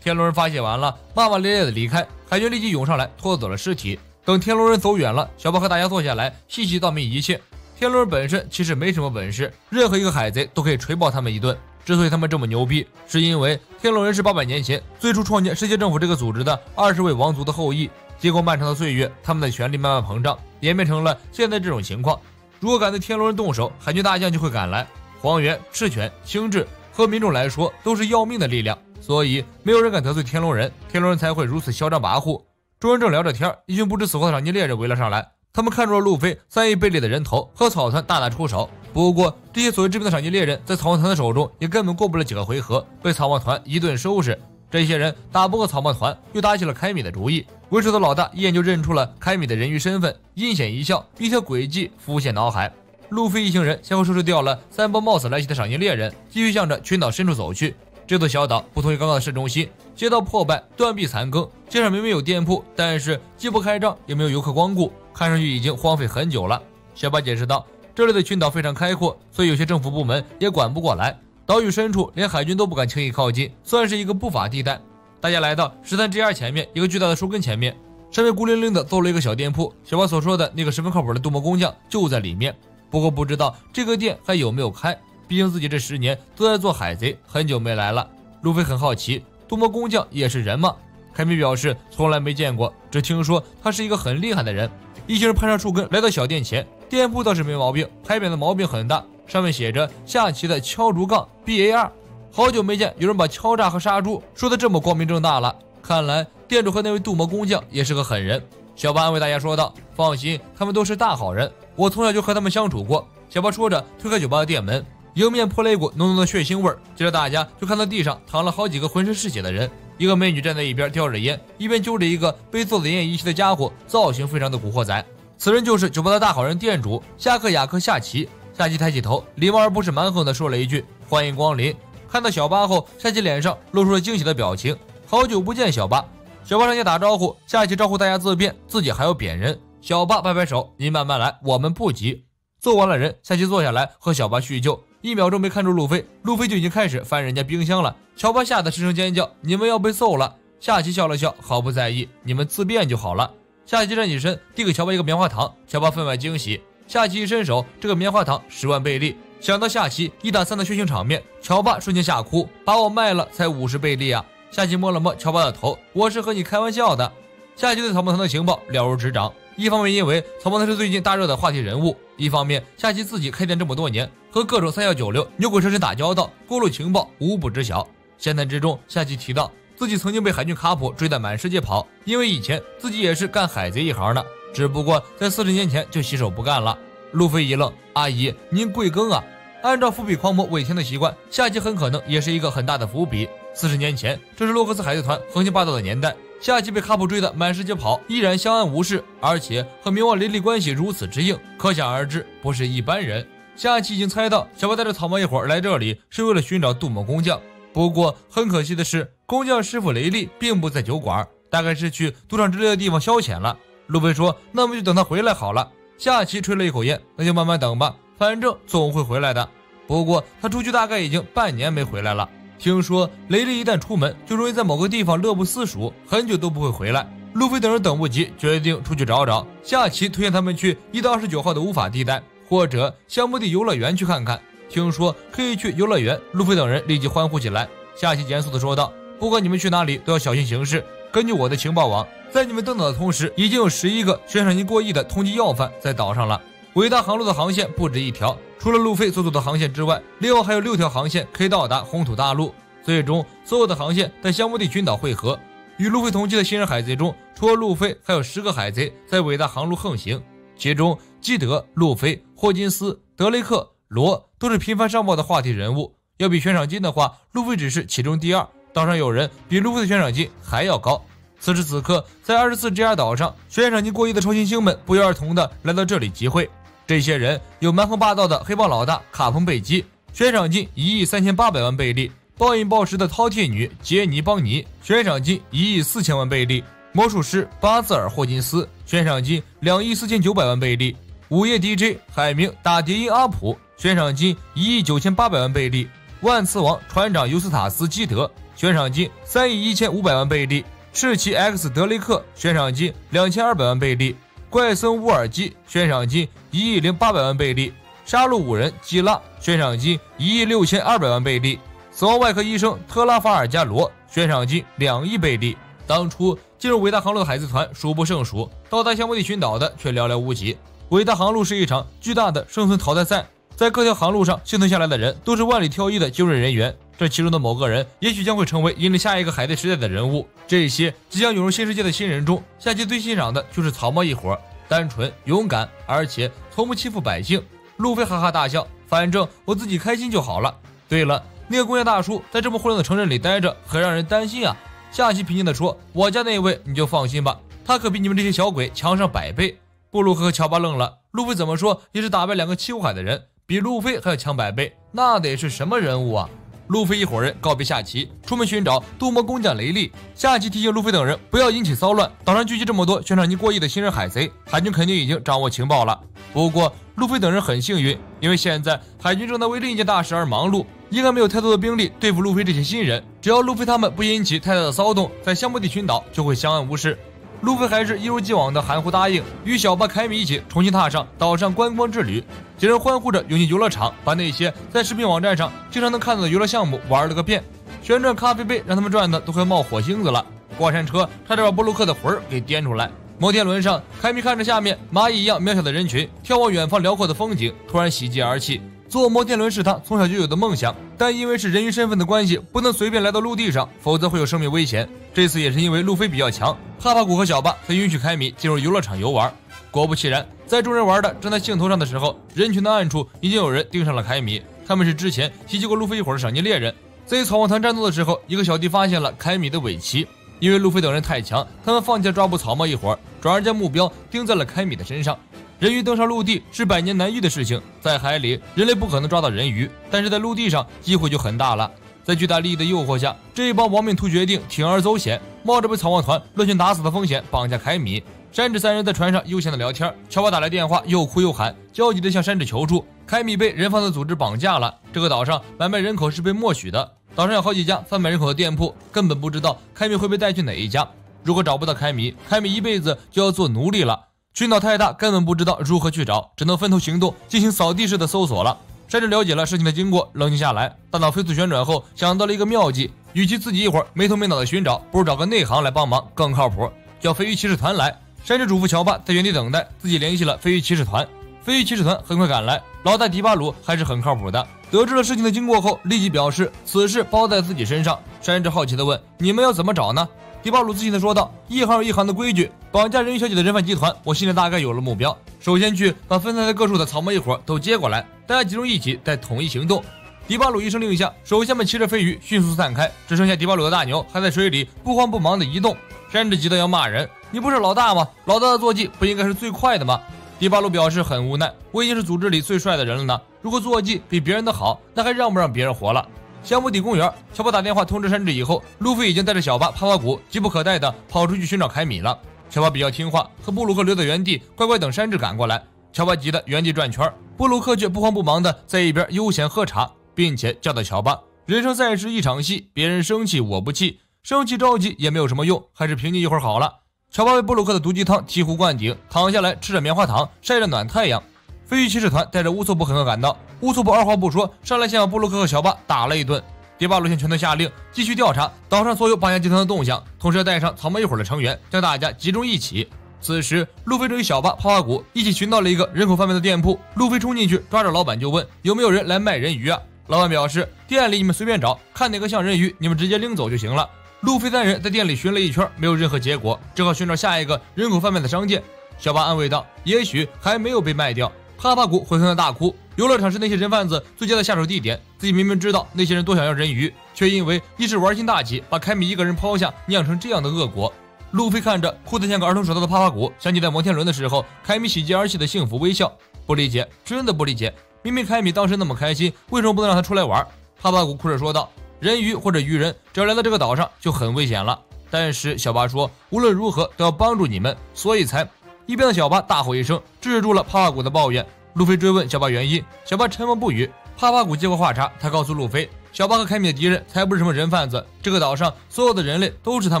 天龙人发泄完了，骂骂咧咧的离开，海军立即涌上来拖走了尸体。等天龙人走远了，小巴和大家坐下来细细道明一切。天龙人本身其实没什么本事，任何一个海贼都可以锤爆他们一顿。之所以他们这么牛逼，是因为天龙人是800年前最初创建世界政府这个组织的20位王族的后裔。经过漫长的岁月，他们的权力慢慢膨胀，演变成了现在这种情况。如果敢对天龙人动手，海军大将就会赶来。黄猿、赤犬、星质和民众来说都是要命的力量，所以没有人敢得罪天龙人，天龙人才会如此嚣张跋扈。众人正聊着天，一群不知死活的赏金猎人围了上来，他们看中了路飞3亿贝利的人头，和草团大打出手。不过这些所谓知名的赏金猎人在草帽团的手中也根本过不了几个回合，被草帽团一顿收拾。这些人打不过草帽团，又打起了凯米的主意。为首的老大一眼就认出了凯米的人鱼身份，阴险一笑，一条诡计浮现脑海。路飞一行人先后收拾掉了3帮冒死来袭的赏金猎人，继续向着群岛深处走去。这座小岛不同于刚刚的市中心，街道破败，断壁残羹，街上明明有店铺，但是既不开张，也没有游客光顾，看上去已经荒废很久了。小巴解释道，这里的群岛非常开阔，所以有些政府部门也管不过来，岛屿深处连海军都不敢轻易靠近，算是一个不法地带。大家来到13GR前面一个巨大的树根前面，上面孤零零的坐了一个小店铺，小巴所说的那个十分靠谱的镀膜工匠就在里面。不过不知道这个店还有没有开，毕竟自己这10年都在做海贼，很久没来了。路飞很好奇，镀膜工匠也是人吗？凯米表示从来没见过，只听说他是一个很厉害的人。一行人攀上树根来到小店前，店铺倒是没毛病，牌匾的毛病很大，上面写着下棋的敲竹杠 BAR。 好久没见有人把敲诈和杀猪说的这么光明正大了，看来店主和那位镀膜工匠也是个狠人。小巴安慰大家说道，放心，他们都是大好人，我从小就和他们相处过。小巴说着推开酒吧的店门，迎面扑来一股浓浓的血腥味，接着大家就看到地上躺了好几个浑身是血的人，一个美女站在一边叼着烟，一边揪着一个被做的奄奄一息的家伙，造型非常的古惑仔。此人就是酒吧的大好人店主夏克雅克夏奇。夏奇抬起头，礼貌而不是蛮横地说了一句：“欢迎光临。”看到小巴后，夏奇脸上露出了惊喜的表情。好久不见，小巴。小巴上前打招呼，夏奇招呼大家自便，自己还要扁人。小巴摆摆手：“您慢慢来，我们不急。”做完了人，夏奇坐下来和小巴叙旧。1秒钟没看住路飞，路飞就已经开始翻人家冰箱了。小巴吓得失声尖叫：“你们要被揍了！”夏奇笑了笑，毫不在意：“你们自便就好了。”夏奇站起身，递给小巴一个棉花糖。小巴分外惊喜。夏奇一伸手，这个棉花糖10万贝利。想到夏奇1打3的血腥场面，乔巴瞬间吓哭：“把我卖了才50贝利啊！”夏奇摸了摸乔巴的头：“我是和你开玩笑的。”夏奇对草木堂的情报了如指掌。一方面因为草木堂是最近大热的话题人物，一方面夏奇自己开店这么多年，和各种3196、牛鬼蛇神打交道，过路情报无不知晓。闲谈之中，夏奇提到自己曾经被海军卡普追得满世界跑，因为以前自己也是干海贼一行的，只不过在40年前就洗手不干了。路飞一愣：“阿姨，您贵庚啊？”按照伏笔狂魔尾田的习惯，夏奇很可能也是一个很大的伏笔。40年前，正是洛克斯海贼团横行霸道的年代，夏奇被卡普追得满世界跑，依然相安无事，而且和冥王雷利关系如此之硬，可想而知不是一般人。夏奇已经猜到小巴带着草帽一伙来这里是为了寻找镀膜工匠，不过很可惜的是，工匠师傅雷利并不在酒馆，大概是去赌场之类的地方消遣了。路飞说：“那么就等他回来好了。”夏奇吹了一口烟：“那就慢慢等吧，反正总会回来的。”不过他出去大概已经半年没回来了。听说雷利一旦出门，就容易在某个地方乐不思蜀，很久都不会回来。路飞等人等不及，决定出去找找。夏奇推荐他们去1到29号的无法地带，或者项目地游乐园去看看。听说可以去游乐园，路飞等人立即欢呼起来。夏奇严肃地说道：“不管你们去哪里，都要小心行事。根据我的情报网，在你们登岛的同时，已经有11个悬赏金过亿的通缉要犯在岛上了。伟大航路的航线不止一条，除了路飞所走的航线之外，另外还有6条航线可以到达红土大陆。最终，所有的航线在香木地群岛汇合。与路飞同期的新人海贼中，除了路飞，还有10个海贼在伟大航路横行，其中基德、路飞、霍金斯、德雷克、罗都是频繁上报的话题人物。要比悬赏金的话，路飞只是其中第2。岛上有人比路飞的悬赏金还要高。此时此刻，在24GR 岛上，悬赏金过亿的超新星们不约而同的来到这里集会。这些人有蛮横霸道的黑帮老大卡彭贝基，悬赏金1亿3800万贝利；暴饮暴食的饕餮女杰尼邦尼，悬赏金1亿4000万贝利；魔术师巴兹尔霍金斯，悬赏金2亿4900万贝利；午夜 DJ 海明打碟音阿普，悬赏金1亿9800万贝利；万磁王船长尤斯塔斯基德，悬赏金3亿1500万贝利；赤旗 X 德雷克，悬赏金2200万贝利；怪森乌尔基，悬赏金1亿0800万贝利；杀戮五人基拉，悬赏金1亿6200万贝利；死亡外科医生特拉法尔加罗，悬赏金2亿贝利。当初进入伟大航路的海贼团数不胜数，到达香木地群岛的却寥寥无几。伟大航路是一场巨大的生存淘汰赛，在各条航路上幸存下来的人都是万里挑一的精锐人员，这其中的某个人也许将会成为引领下一个海贼时代的人物。这些即将涌入新世界的新人中，夏奇最欣赏的就是草帽一伙，单纯勇敢，而且从不欺负百姓。路飞哈哈大笑：“反正我自己开心就好了。对了，那个工匠大叔在这么混乱的城镇里待着，很让人担心啊。”夏奇平静地说：“我家那位你就放心吧，他可比你们这些小鬼强上100倍。”布鲁克和乔巴愣了，路飞怎么说也是打败2个七武海的人，比路飞还要强100倍，那得是什么人物啊？路飞一伙人告别夏奇，出门寻找镀膜工匠雷利。夏奇提醒路飞等人不要引起骚乱，岛上聚集这么多悬赏金过亿的新人海贼，海军肯定已经掌握情报了。不过路飞等人很幸运，因为现在海军正在为另一件大事而忙碌，应该没有太多的兵力对付路飞这些新人。只要路飞他们不引起太大的骚动，在香木地群岛就会相安无事。路飞还是一如既往的含糊答应，与小巴凯米一起重新踏上岛上观光之旅。几人欢呼着涌进游乐场，把那些在视频网站上经常能看到的游乐项目玩了个遍。旋转咖啡杯让他们转的都快冒火星子了，过山车差点把布鲁克的魂儿给颠出来。摩天轮上，凯米看着下面蚂蚁一样渺小的人群，眺望远方辽阔的风景，突然喜极而泣。坐摩天轮是他从小就有的梦想，但因为是人鱼身份的关系，不能随便来到陆地上，否则会有生命危险。这次也是因为路飞比较强，哈巴谷和小巴才允许凯米进入游乐场游玩。果不其然，在众人玩的正在兴头上的时候，人群的暗处已经有人盯上了凯米。他们是之前袭击过路飞一伙的赏金猎人。在草帽团战斗的时候，一个小弟发现了凯米的尾鳍，因为路飞等人太强，他们放弃了抓捕草帽一伙，转而将目标盯在了凯米的身上。人鱼登上陆地是百年难遇的事情，在海里人类不可能抓到人鱼，但是在陆地上机会就很大了。在巨大利益的诱惑下，这一帮亡命徒决定铤而走险，冒着被草帽团乱拳打死的风险绑架凯米。山治三人在船上悠闲的聊天，乔巴打来电话，又哭又喊，焦急地向山治求助。凯米被人贩子组织绑架了，这个岛上买卖人口是被默许的，岛上有好几家贩卖人口的店铺，根本不知道凯米会被带去哪一家。如果找不到凯米，凯米一辈子就要做奴隶了。群岛太大，根本不知道如何去找，只能分头行动，进行扫地式的搜索了。山治了解了事情的经过，冷静下来，大脑飞速旋转后，想到了一个妙计，与其自己一会儿没头没脑的寻找，不如找个内行来帮忙更靠谱，叫飞鱼骑士团来。山治嘱咐乔巴在原地等待，自己联系了飞鱼骑士团。飞鱼骑士团很快赶来，老大迪巴鲁还是很靠谱的。得知了事情的经过后，立即表示此事包在自己身上。山治好奇地问：“你们要怎么找呢？”迪巴鲁自信地说道：“一行有一行的规矩，绑架人鱼小姐的人贩集团，我心里大概有了目标。首先去把分散在各处的草帽一伙都接过来，大家集中一起，再统一行动。”迪巴鲁一声令下，手下们骑着飞鱼迅速散开，只剩下迪巴鲁的大牛还在水里不慌不忙地移动。山治急得要骂人：“你不是老大吗？老大的坐骑不应该是最快的吗？”迪巴鲁表示很无奈：“我已经是组织里最帅的人了呢，如果坐骑比别人的好，那还让不让别人活了？”香木底公园，乔巴打电话通知山治以后，路飞已经带着小巴、帕帕古急不可待地跑出去寻找凯米了。乔巴比较听话，和布鲁克留在原地，乖乖等山治赶过来。乔巴急得原地转圈，布鲁克却不慌不忙地在一边悠闲喝茶，并且教导乔巴：“人生在世一场戏，别人生气我不气，生气着急也没有什么用，还是平静一会儿好了。”乔巴为布鲁克的毒鸡汤醍醐灌顶，躺下来吃着棉花糖，晒着暖太阳。飞鱼骑士团带着乌索普很快赶到，乌索普二话不说，上来先把布鲁克和乔巴打了一顿。迪巴鲁向全队下令，继续调查岛上所有绑架集团的动向，同时要带上草帽一伙的成员，将大家集中一起。此时，路飞正与小巴、帕帕古一起寻到了一个人口贩卖的店铺。路飞冲进去，抓着老板就问有没有人来卖人鱼啊？老板表示店里你们随便找，看哪个像人鱼，你们直接拎走就行了。路飞三人在店里寻了一圈，没有任何结果，只好寻找下一个人口贩卖的商店。小巴安慰道：“也许还没有被卖掉。”帕帕古悔恨的大哭。游乐场是那些人贩子最佳的下手地点，自己明明知道那些人多想要人鱼，却因为一时玩心大起，把凯米一个人抛下，酿成这样的恶果。路飞看着哭得像个儿童手套的帕帕古，想起在摩天轮的时候，凯米喜极而泣的幸福微笑。不理解，真的不理解，明明凯米当时那么开心，为什么不能让他出来玩？帕帕古哭着说道：“人鱼或者鱼人，只要来到这个岛上就很危险了。”但是小巴说：“无论如何都要帮助你们，所以才……”一边的小巴大吼一声，制住了帕帕古的抱怨。路飞追问小巴原因，小巴沉默不语。帕帕古接过话茬，他告诉路飞，小巴和凯米的敌人才不是什么人贩子，这个岛上所有的人类都是他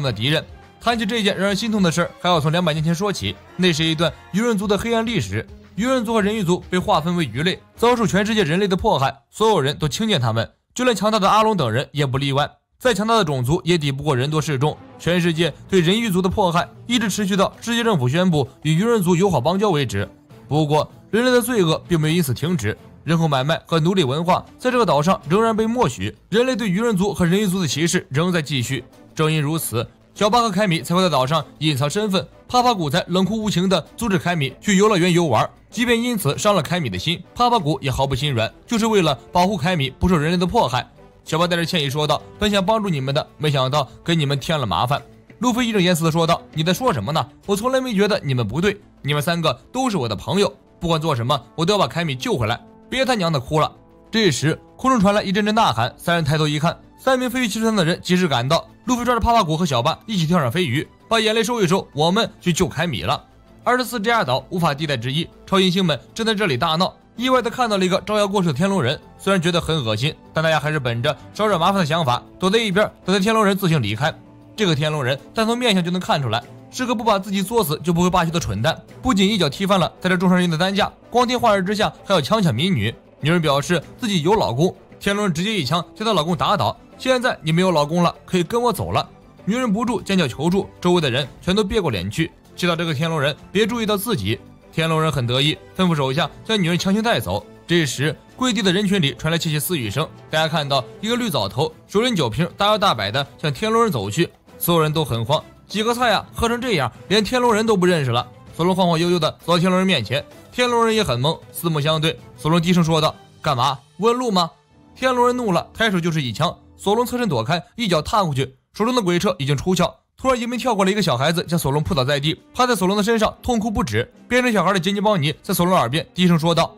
们的敌人。谈起这件让人心痛的事，还要从200年前说起。那是一段鱼人族的黑暗历史，鱼人族和人鱼族被划分为鱼类，遭受全世界人类的迫害，所有人都轻贱他们，就连强大的阿龙等人也不例外。再强大的种族也抵不过人多势众，全世界对人鱼族的迫害一直持续到世界政府宣布与鱼人族友好邦交为止。不过人类的罪恶并没有因此停止，人口买卖和奴隶文化在这个岛上仍然被默许，人类对鱼人族和人鱼族的歧视仍在继续。正因如此，小巴和凯米才会在岛上隐藏身份，帕帕古才冷酷无情地阻止凯米去游乐园游玩，即便因此伤了凯米的心，帕帕古也毫不心软，就是为了保护凯米不受人类的迫害。小巴带着歉意说道：“本想帮助你们的，没想到给你们添了麻烦。”路飞义正言辞地说道：“你在说什么呢？我从来没觉得你们不对，你们3个都是我的朋友，不管做什么，我都要把凯米救回来，别他娘的哭了。”这时，空中传来一阵阵呐喊，三人抬头一看，3名飞鱼骑士团的人及时赶到。路飞抓着帕帕古和小巴一起跳上飞鱼，把眼泪收一收，我们去救凯米了。24之亚岛无法地带之一，超新星们正在这里大闹。意外地看到了一个招摇过市的天龙人，虽然觉得很恶心，但大家还是本着少惹麻烦的想法，躲在一边等待天龙人自行离开。这个天龙人单从面相就能看出来，是个不把自己作死就不会罢休的蠢蛋，不仅一脚踢翻了在这重伤人的担架，光天化日之下还要强抢民女。女人表示自己有老公，天龙人直接一枪将她老公打倒。现在你没有老公了，可以跟我走了。女人不住尖叫求助，周围的人全都别过脸去，祈祷这个天龙人别注意到自己。天龙人很得意，吩咐手下将女人强行带走。这时跪地的人群里传来窃窃私语声，大家看到一个绿藻头手拎酒瓶大摇大摆地向天龙人走去，所有人都很慌，几个菜啊喝成这样，连天龙人都不认识了。索隆晃晃悠悠地走到天龙人面前，天龙人也很懵，四目相对。索隆低声说道：“干嘛？问路吗？”天龙人怒了，抬手就是一枪，索隆侧身躲开，一脚踏过去，手中的鬼车已经出鞘，突然迎面跳过来一个小孩子，将索隆扑倒在地，趴在索隆的身上痛哭不止。变成小孩的杰尼邦尼在索隆耳边低声说道。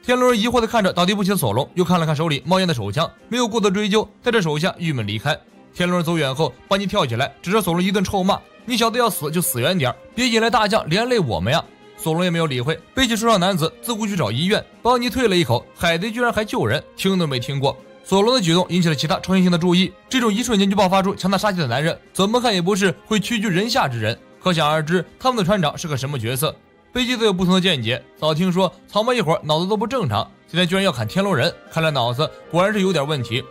天龙人疑惑地看着倒地不起的索隆，又看了看手里冒烟的手枪，没有过多追究，带着手下郁闷离开。天龙人走远后，邦尼跳起来指着索隆一顿臭骂：“你小子要死就死远点，别引来大将连累我们呀！”索隆也没有理会，背起受伤男子自顾去找医院。邦尼退了一口，海贼居然还救人，听都没听过。索隆的举动引起了其他超新星的注意，这种一瞬间就爆发出强大杀气的男人，怎么看也不是会屈居人下之人，可想而知他们的船长是个什么角色。贝基则有不同的见解，早听说草莓一伙脑子都不正常，现在居然要砍天龙人，看来脑子果然是有点问题。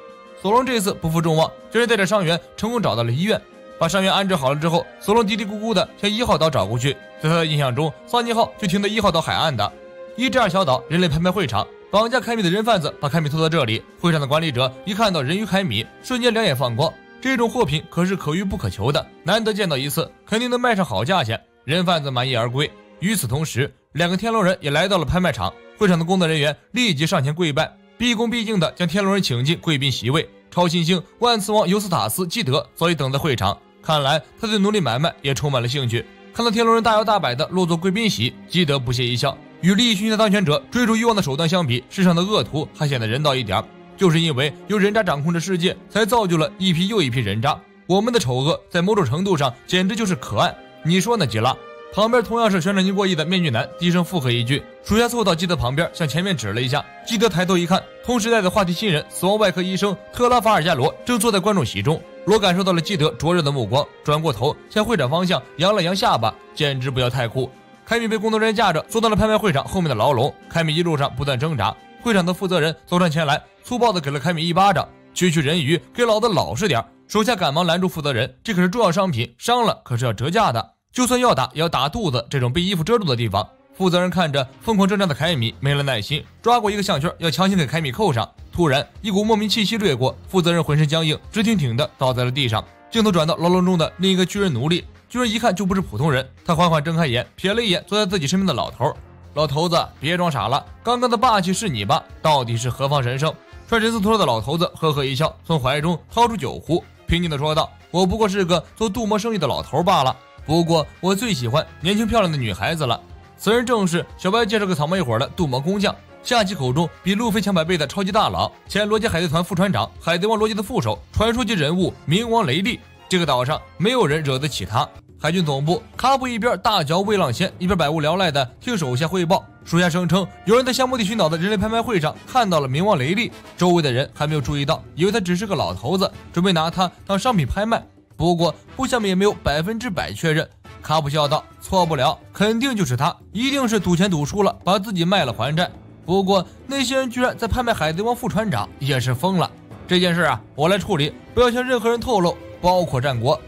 索隆这次不负众望，居然带着伤员成功找到了医院。把伤员安置好了之后，索隆嘀嘀咕咕的向1号岛找过去。在他的印象中，桑尼号就停在1号岛海岸的1G2小岛人类拍卖会场，绑架凯米的人贩子把凯米拖到这里。会场的管理者一看到人鱼凯米，瞬间两眼放光，这种货品可是可遇不可求的，难得见到一次，肯定能卖上好价钱。人贩子满意而归。与此同时，2个天龙人也来到了拍卖场，会场的工作人员立即上前跪拜，毕恭毕敬地将天龙人请进贵宾席位。超新星万磁王尤斯塔斯基德早已等在会场，看来他对奴隶买卖也充满了兴趣。看到天龙人大摇大摆地落座贵宾席，基德不屑一笑，与利益熏心的当权者追逐欲望的手段相比，世上的恶徒还显得人道一点。就是因为由人渣掌控着世界，才造就了一批又一批人渣。我们的丑恶在某种程度上简直就是可爱，你说呢，吉拉？旁边同样是宣传经过亿的面具男低声附和一句，属下凑到基德旁边向前面指了一下。基德抬头一看，同时代的话题新人死亡外科医生特拉法尔加罗正坐在观众席中。罗感受到了基德灼热的目光，转过头向会场方向扬了扬下巴，简直不要太酷。凯米被工作人员架着坐到了拍卖会场后面的牢笼，凯米一路上不断挣扎。会场的负责人走上前来，粗暴地给了凯米一巴掌，区人鱼，给老子老实点。手下赶忙拦住负责人，这可是重要商品，伤了可是要折价的，就算要打也要打肚子这种被衣服遮住的地方。负责人看着疯狂挣扎的凯米没了耐心，抓过一个项圈要强行给凯米扣上。突然一股莫名气息掠过，负责人浑身僵硬，直挺挺的倒在了地上。镜头转到牢笼中的另一个巨人奴隶，巨人一看就不是普通人，他缓缓睁开眼，瞥了一眼坐在自己身边的老头。老头子，别装傻了，刚刚的霸气是你吧？到底是何方神圣？穿神似陀的老头子呵呵一笑，从怀中掏出酒壶，平静地说道：“我不过是个做镀膜生意的老头罢了，不过我最喜欢年轻漂亮的女孩子了。”此人正是小白介绍给草莓一伙的镀膜工匠，下棋口中比路飞强100倍的超级大佬，前罗杰海贼团副船长，海贼王罗杰的副手，传说级人物冥王雷利。这个岛上没有人惹得起他。海军总部，卡布一边大嚼味浪鲜，一边百无聊赖的听手下汇报。属下声称，有人在香波地群岛的人类拍卖会上看到了冥王雷利，周围的人还没有注意到，以为他只是个老头子，准备拿他当商品拍卖。不过部下们也没有100%确认。卡布笑道：“错不了，肯定就是他，一定是赌钱赌输了，把自己卖了还债。不过那些人居然在拍卖海贼王副船长，也是疯了。这件事啊，我来处理，不要向任何人透露，包括战国。”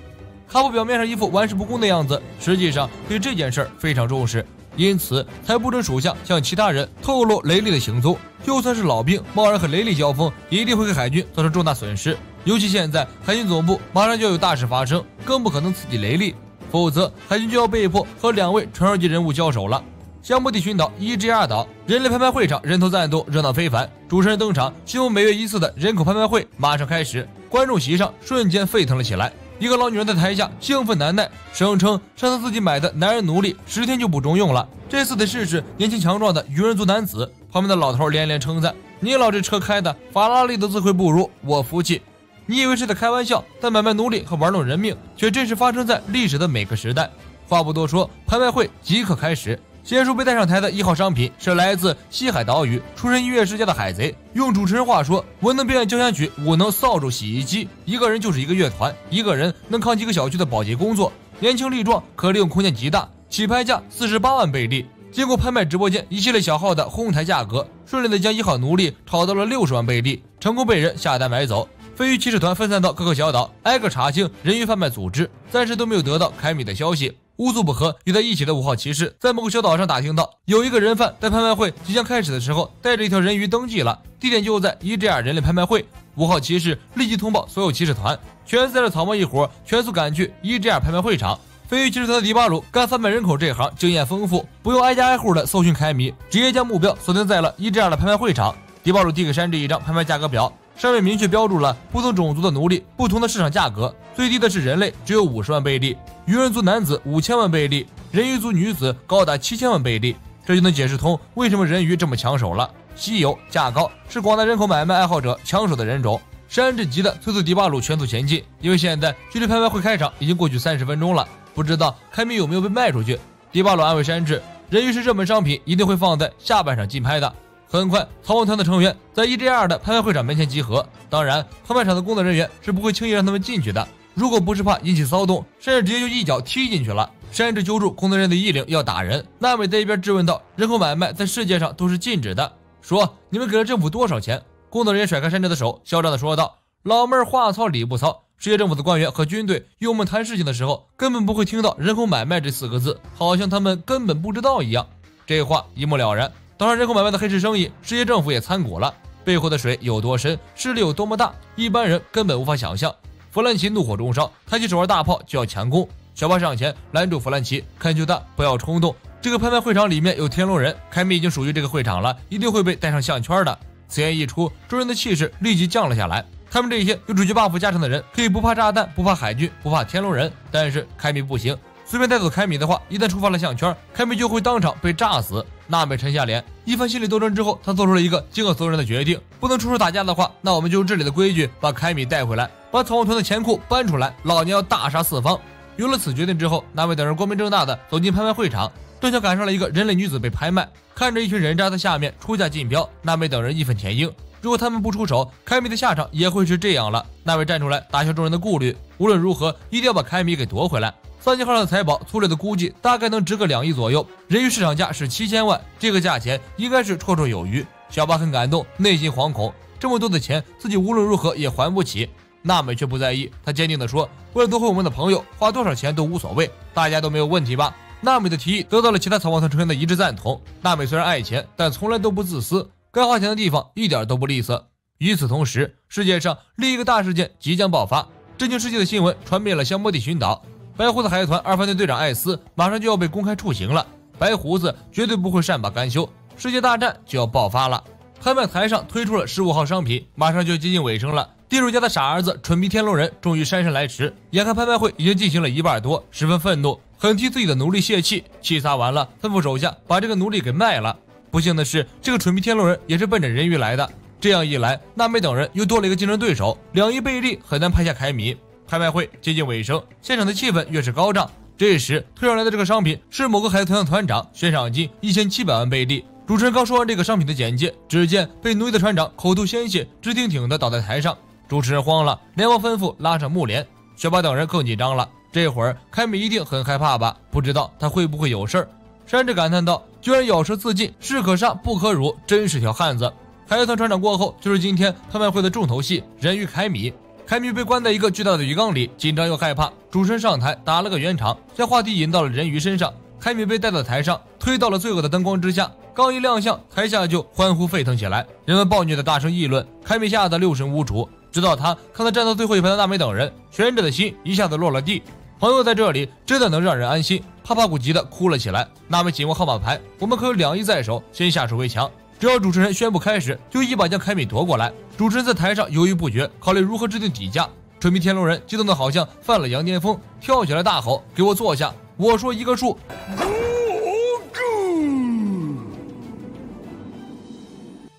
卡布表面上一副玩世不恭的样子，实际上对这件事非常重视，因此才不准属下向其他人透露雷利的行踪。就算是老兵，贸然和雷利交锋，也一定会给海军造成重大损失。尤其现在海军总部马上就要有大事发生，更不可能刺激雷利，否则海军就要被迫和2位传说级人物交手了。香波地群岛1G2岛人类拍卖会场人头攒动，热闹非凡。主持人登场，新闻每月一次的人口拍卖会马上开始，观众席上瞬间沸腾了起来。一个老女人在台下兴奋难耐，声称上次自己买的男人奴隶10天就不中用了，这次得试试年轻强壮的鱼人族男子。旁边的老头连连称赞：“你老这车开的，法拉利都自愧不如，我服气。”你以为是在开玩笑，但买卖奴隶和玩弄人命却真实发生在历史的每个时代。话不多说，拍卖会即刻开始。先说被带上台的1号商品是来自西海岛屿出身音乐世家的海贼，用主持人话说，文能表演交响曲，武能扫帚洗衣机，一个人就是一个乐团，一个人能扛几个小区的保洁工作，年轻力壮，可利用空间极大，起拍价48万贝利。经过拍卖直播间一系列小号的哄抬价格，顺利的将1号奴隶炒到了60万贝利，成功被人下单买走。飞鱼骑士团分散到各个小岛，挨个查清人鱼贩卖组织，暂时都没有得到凯米的消息。乌素不和与在一起的5号骑士在某个小岛上打听到，有一个人贩在拍卖会即将开始的时候带着一条人鱼登记了，地点就在1G2人类拍卖会。5号骑士立即通报所有骑士团，全带着草帽一伙全速赶去1G2拍卖会场。飞鱼骑士团的迪巴鲁干贩卖人口这行经验丰富，不用挨家挨户的搜寻凯米，直接将目标锁定在了1G2的拍卖会场。迪巴鲁递给山治一张拍卖价格表，上面明确标注了不同种族的奴隶不同的市场价格，最低的是人类只有50万贝利，鱼人族男子5000万贝利，人鱼族女子高达7000万贝利。这就能解释通为什么人鱼这么抢手了。稀有价高，是广大人口买卖爱好者抢手的人种。山治急的催促迪巴鲁全速前进，因为现在距离拍卖会开场已经过去30分钟了，不知道开米有没有被卖出去。迪巴鲁安慰山治，人鱼是热门商品，一定会放在下半场竞拍的。很快，逃亡团的成员在 EJR 的拍卖会场门前集合，当然拍卖场的工作人员是不会轻易让他们进去的，如果不是怕引起骚动，山治直接就一脚踢进去了。山治揪住工作人员的衣领要打人，娜美在一边质问道：“人口买卖在世界上都是禁止的。”说：“你们给了政府多少钱？”工作人员甩开山治的手，嚣张地说道：“老妹儿话糙理不糙，世界政府的官员和军队与我们谈事情的时候，根本不会听到人口买卖这4个字，好像他们根本不知道一样。”这话一目了然。当然，人口买卖的黑市生意，世界政府也参股了，背后的水有多深，势力有多么大，一般人根本无法想象。弗兰奇怒火中烧，抬起手腕大炮就要强攻。小巴上前拦住弗兰奇，看球大，不要冲动。这个拍卖会场里面有天龙人，凯米已经属于这个会场了，一定会被带上项圈的。此言一出，众人的气势立即降了下来。他们这些有主角 buff 加成的人，可以不怕炸弹，不怕海军，不怕天龙人，但是凯米不行。随便带走凯米的话，一旦触发了项圈，凯米就会当场被炸死。娜美沉下脸，一番心理斗争之后，他做出了一个惊愕所有人的决定：不能出手打架的话，那我们就用这里的规矩把凯米带回来，把逃亡团的钱库搬出来，老娘要大杀四方。有了此决定之后，娜美等人光明正大的走进拍卖会场，正巧赶上了一个人类女子被拍卖，看着一群人渣在下面出价竞标，娜美等人义愤填膺。如果他们不出手，凯米的下场也会是这样了。娜美站出来打消众人的顾虑，无论如何一定要把凯米给夺回来。3级号上的财宝，粗略的估计大概能值个2亿左右，人鱼市场价是7000万，这个价钱应该是绰绰有余。小巴很感动，内心惶恐，这么多的钱自己无论如何也还不起。娜美却不在意，她坚定地说：“为了夺回我们的朋友，花多少钱都无所谓，大家都没有问题吧？”娜美的提议得到了其他逃亡团成员的一致赞同。娜美虽然爱钱，但从来都不自私，该花钱的地方一点都不吝啬。与此同时，世界上另一个大事件即将爆发，震惊世界的新闻传遍了香波地群岛。白胡子海团2番队队长艾斯马上就要被公开处刑了，白胡子绝对不会善罢甘休，世界大战就要爆发了。拍卖台上推出了15号商品，马上就接近尾声了。地主家的傻儿子蠢逼天龙人终于姗姗来迟，眼看拍卖会已经进行了1半多，十分愤怒，很替自己的奴隶泄气，气撒完了，吩咐手下把这个奴隶给卖了。不幸的是，这个蠢逼天龙人也是奔着人鱼来的，这样一来，娜美等人又多了一个竞争对手，2亿贝利很难拍下凯米。拍卖会接近尾声，现场的气氛越是高涨。这时推上来的这个商品是某个海团的团长，悬赏金1700万贝利。主持人刚说完这个商品的简介，只见被奴役的船长口吐鲜血，直挺挺的倒在台上。主持人慌了，连忙吩咐拉上幕帘。小巴等人更紧张了，这会儿凯米一定很害怕吧？不知道他会不会有事儿。山治感叹道：“居然咬舌自尽，士可杀不可辱，真是条汉子。”海团船长过后，就是今天拍卖会的重头戏——人鱼凯米。凯米被关在一个巨大的鱼缸里，紧张又害怕。主持人上台打了个圆场，将话题引到了人鱼身上。凯米被带到台上，推到了罪恶的灯光之下。刚一亮相，台下就欢呼沸腾起来，人们暴虐的大声议论。凯米吓得六神无主，直到他看到站到最后一排的娜美等人，悬着的心一下子落了地。朋友在这里真的能让人安心。帕帕古急得哭了起来。娜美紧握号码牌，我们可有2亿在手，先下手为强。只要主持人宣布开始，就一把将凯米夺过来。主持人在台上犹豫不决，考虑如何制定底价。蠢逼天龙人激动的好像犯了羊癫疯，跳起来大吼：“给我坐下！我说一个数！”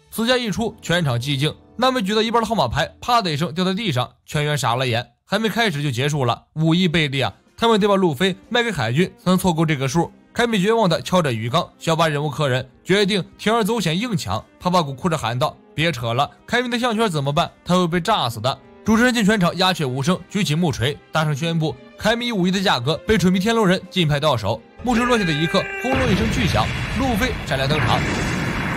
此价一出，全场寂静。娜美举到一半的号码牌，啪的一声掉在地上，全员傻了眼。还没开始就结束了，5亿贝利啊！他们得把路飞卖给海军，才能凑够这个数。凯米绝望地敲着鱼缸，小巴忍无可忍，决定铤而走险硬抢。帕帕古哭着喊道：“别扯了，凯米的项圈怎么办？他会被炸死的！”主持人见全场鸦雀无声，举起木锤，大声宣布：凯米以5亿的价格被蠢逼天龙人竞拍到手。木锤落下的一刻，轰隆一声巨响，路飞闪亮登场。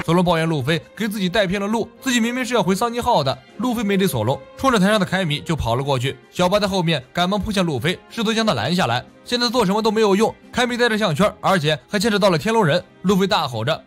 索隆抱怨路飞给自己带偏了路，自己明明是要回桑尼号的。路飞没理索隆，冲着台上的凯米就跑了过去。小巴在后面赶忙扑向路飞，试图将他拦下来。现在做什么都没有用，凯米带着项圈，而且还牵扯到了天龙人。路飞大吼着。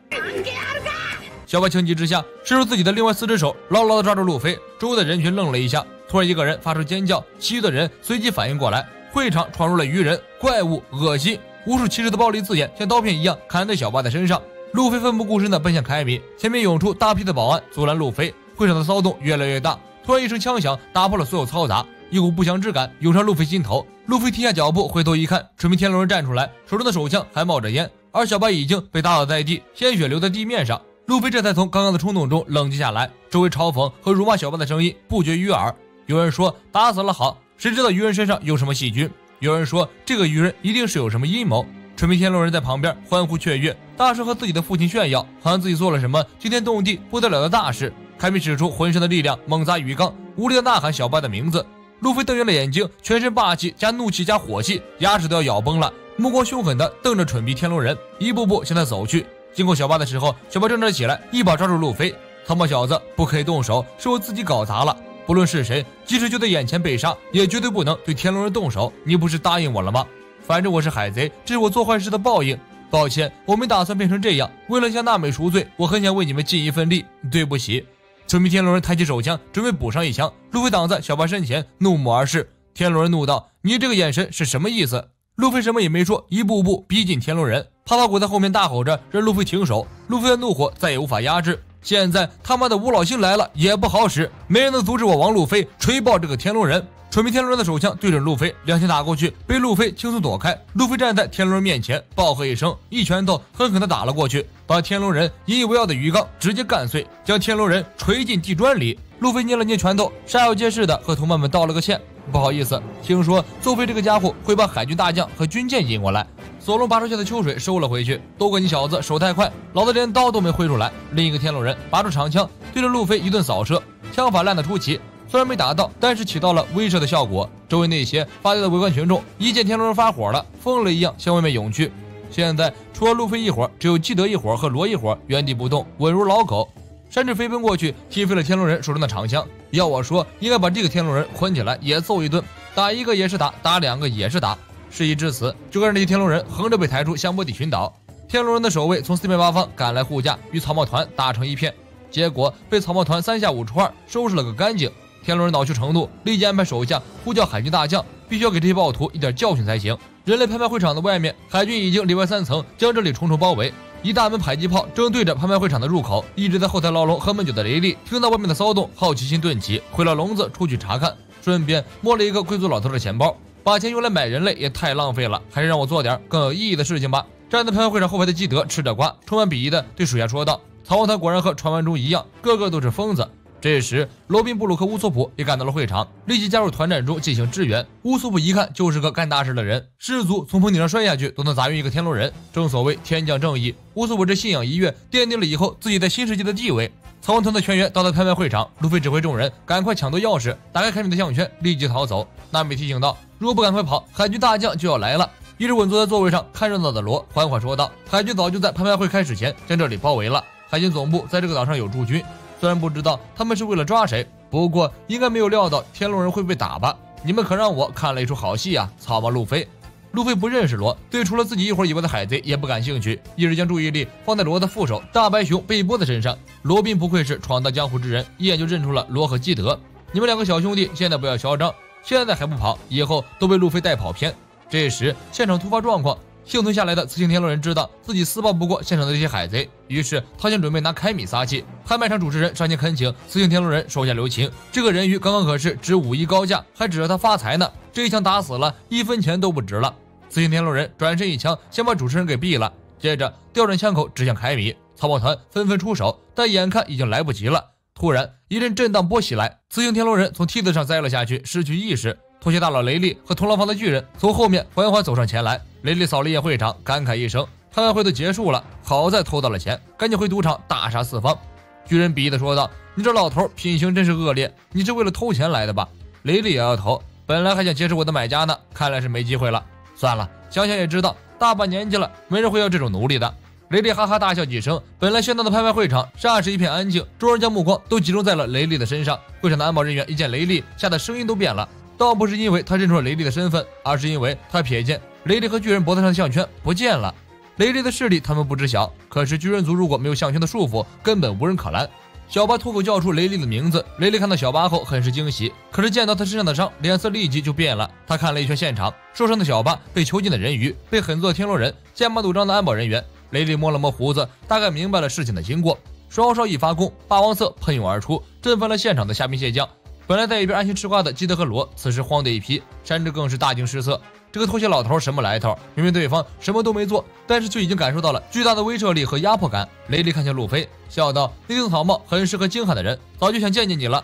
小巴情急之下，伸出自己的另外4只手，牢牢地抓住路飞。周围的人群愣了一下，突然一个人发出尖叫，其余的人随即反应过来，会场闯入了鱼人、怪物、恶心，无数歧视的暴力字眼像刀片一样砍在小巴的身上。路飞奋不顾身地奔向凯米，前面涌出大批的保安阻拦路飞。会场的骚动越来越大，突然一声枪响打破了所有嘈杂，一股不祥之感涌上路飞心头。路飞停下脚步，回头一看，纯明天龙人站出来，手中的手枪还冒着烟，而小白已经被打倒在地，鲜血流在地面上。路飞这才从刚刚的冲动中冷静下来，周围嘲讽和辱骂小白的声音不绝于耳。有人说打死了好，谁知道鱼人身上有什么细菌？有人说这个鱼人一定是有什么阴谋。纯明天龙人在旁边欢呼雀跃，大声和自己的父亲炫耀，好像自己做了什么惊天动地不得了的大事。凯米使出浑身的力量猛砸鱼缸，无力的呐喊小白的名字。路飞瞪圆了眼睛，全身霸气加怒气加火气，牙齿都要咬崩了，目光凶狠地瞪着蠢逼天龙人，一步步向他走去。经过小巴的时候，小巴挣扎起来，一把抓住路飞。草帽小子，不可以动手，是我自己搞砸了。不论是谁，即使就在眼前被杀，也绝对不能对天龙人动手。你不是答应我了吗？反正我是海贼，这是我做坏事的报应。抱歉，我没打算变成这样。为了向娜美赎罪，我很想为你们尽一份力。对不起。纯明天龙人抬起手枪，准备补上一枪。路飞挡在小巴身前，怒目而视。天龙人怒道：“你这个眼神是什么意思？”路飞什么也没说，一步步逼近天龙人。趴到鬼在后面大吼着让路飞停手。路飞的怒火再也无法压制。现在他妈的吴老星来了也不好使，没人能阻止我王路飞锤爆这个天龙人。纯明天龙人的手枪对准路飞，两枪打过去，被路飞轻松躲开。路飞站在天龙人面前，暴喝一声，一拳头狠狠地打了过去，把天龙人引以为傲的鱼缸直接干碎，将天龙人锤进地砖里。路飞捏了捏拳头，煞有介事的和同伴们道了个歉：“不好意思，听说邹飞这个家伙会把海军大将和军舰引过来。”索隆拔出下的秋水收了回去，都怪你小子手太快，老子连刀都没挥出来。另一个天龙人拔出长枪，对着路飞一顿扫射，枪法烂得出奇。虽然没打到，但是起到了威慑的效果。周围那些发呆的围观群众一见天龙人发火了，疯了一样向外面涌去。现在除了路飞一伙，只有基德一伙和罗一伙原地不动，稳如老狗。山治飞奔过去，踢飞了天龙人手中的长枪。要我说，应该把这个天龙人捆起来也揍一顿，打一个也是打，打两个也是打。事已至此，就看这些天龙人横着被抬出香波底群岛。天龙人的守卫从四面八方赶来护驾，与草帽团打成一片，结果被草帽团三下五除二收拾了个干净。天龙人恼羞成怒，立即安排手下呼叫海军大将，必须要给这些暴徒一点教训才行。人类拍卖会场的外面，海军已经里外三层将这里重重包围。一大门迫击炮正对着拍卖会场的入口，一直在后台牢笼喝闷酒的雷利听到外面的骚动，好奇心顿起，回了笼子出去查看，顺便摸了一个贵族老头的钱包。把钱用来买人类也太浪费了，还是让我做点更有意义的事情吧。站在拍卖会场后排的基德吃着瓜，充满鄙夷的对属下说道：“草帽团果然和传闻中一样，个个都是疯子。”这时，罗宾、布鲁克、乌索普也赶到了会场，立即加入团战中进行支援。乌索普一看就是个干大事的人，士卒从棚顶上摔下去都能砸晕一个天龙人。正所谓天降正义，乌索普这信仰一跃，奠定了以后自己在新世界的地位。草帽团的全员到达拍卖会场，路飞指挥众人赶快抢夺钥匙，打开凯米的项圈，立即逃走。娜美提醒道：“如果不赶快跑，海军大将就要来了。”一直稳坐在座位上看热闹的罗缓缓说道：“海军早就在拍卖会开始前将这里包围了，海军总部在这个岛上有驻军。虽然不知道他们是为了抓谁，不过应该没有料到天龙人会被打吧？你们可让我看了一出好戏啊！”草帽路飞。路飞不认识罗，对除了自己一伙以外的海贼也不感兴趣，一直将注意力放在罗的副手大白熊贝波的身上。罗宾不愧是闯荡江湖之人，一眼就认出了罗和基德。你们两个小兄弟现在不要嚣张，现在还不跑，以后都被路飞带跑偏。这时现场突发状况，幸存下来的雌性天龙人知道自己丝报不过现场的这些海贼，于是他想准备拿凯米撒气。拍卖场主持人上前恳请雌性天龙人手下留情，这个人鱼刚刚可是值5亿高价，还指着他发财呢，这一枪打死了1分钱都不值了。雌性天龙人转身一枪先把主持人给毙了，接着调转枪口指向凯米。草帽团纷纷出手，但眼看已经来不及了。突然一阵震荡波袭来，雌性天龙人从梯子上栽了下去，失去意识。拖鞋大佬雷利和铜锣坊的巨人从后面缓缓走上前来。雷利扫了一眼会场，感慨一声：“拍卖会都结束了，好在偷到了钱，赶紧回赌场大杀四方。”巨人鄙夷地说道：“你这老头品行真是恶劣，你是为了偷钱来的吧？”雷利摇摇头，本来还想劫持我的买家呢，看来是没机会了。算了，想想也知道，大把年纪了，没人会要这种奴隶的。雷利哈哈大笑几声，本来喧闹的拍卖会场霎时一片安静，众人将目光都集中在了雷利的身上。会场的安保人员一见雷利，吓得声音都变了。倒不是因为他认出了雷利的身份，而是因为他瞥见雷利和巨人脖子上的项圈不见了。雷利的势力他们不知晓，可是巨人族如果没有项圈的束缚，根本无人可拦。小巴脱口叫出雷利的名字，雷利看到小巴后很是惊喜，可是见到他身上的伤，脸色立即就变了。他看了一圈现场，受伤的小巴，被囚禁的人鱼，被狠揍的天龙人，剑拔弩张的安保人员。雷利摸了摸胡子，大概明白了事情的经过，双手一发功，霸王色喷涌而出，震翻了现场的虾兵蟹将。本来在一边安心吃瓜的基德和罗，此时慌得一批，山治更是大惊失色。这个拖鞋老头什么来头？明明对方什么都没做，但是却已经感受到了巨大的威慑力和压迫感。雷利看向路飞，笑道：“那顶草帽很适合精悍的人，早就想见见你了。”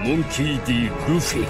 Monkey D. Luffy。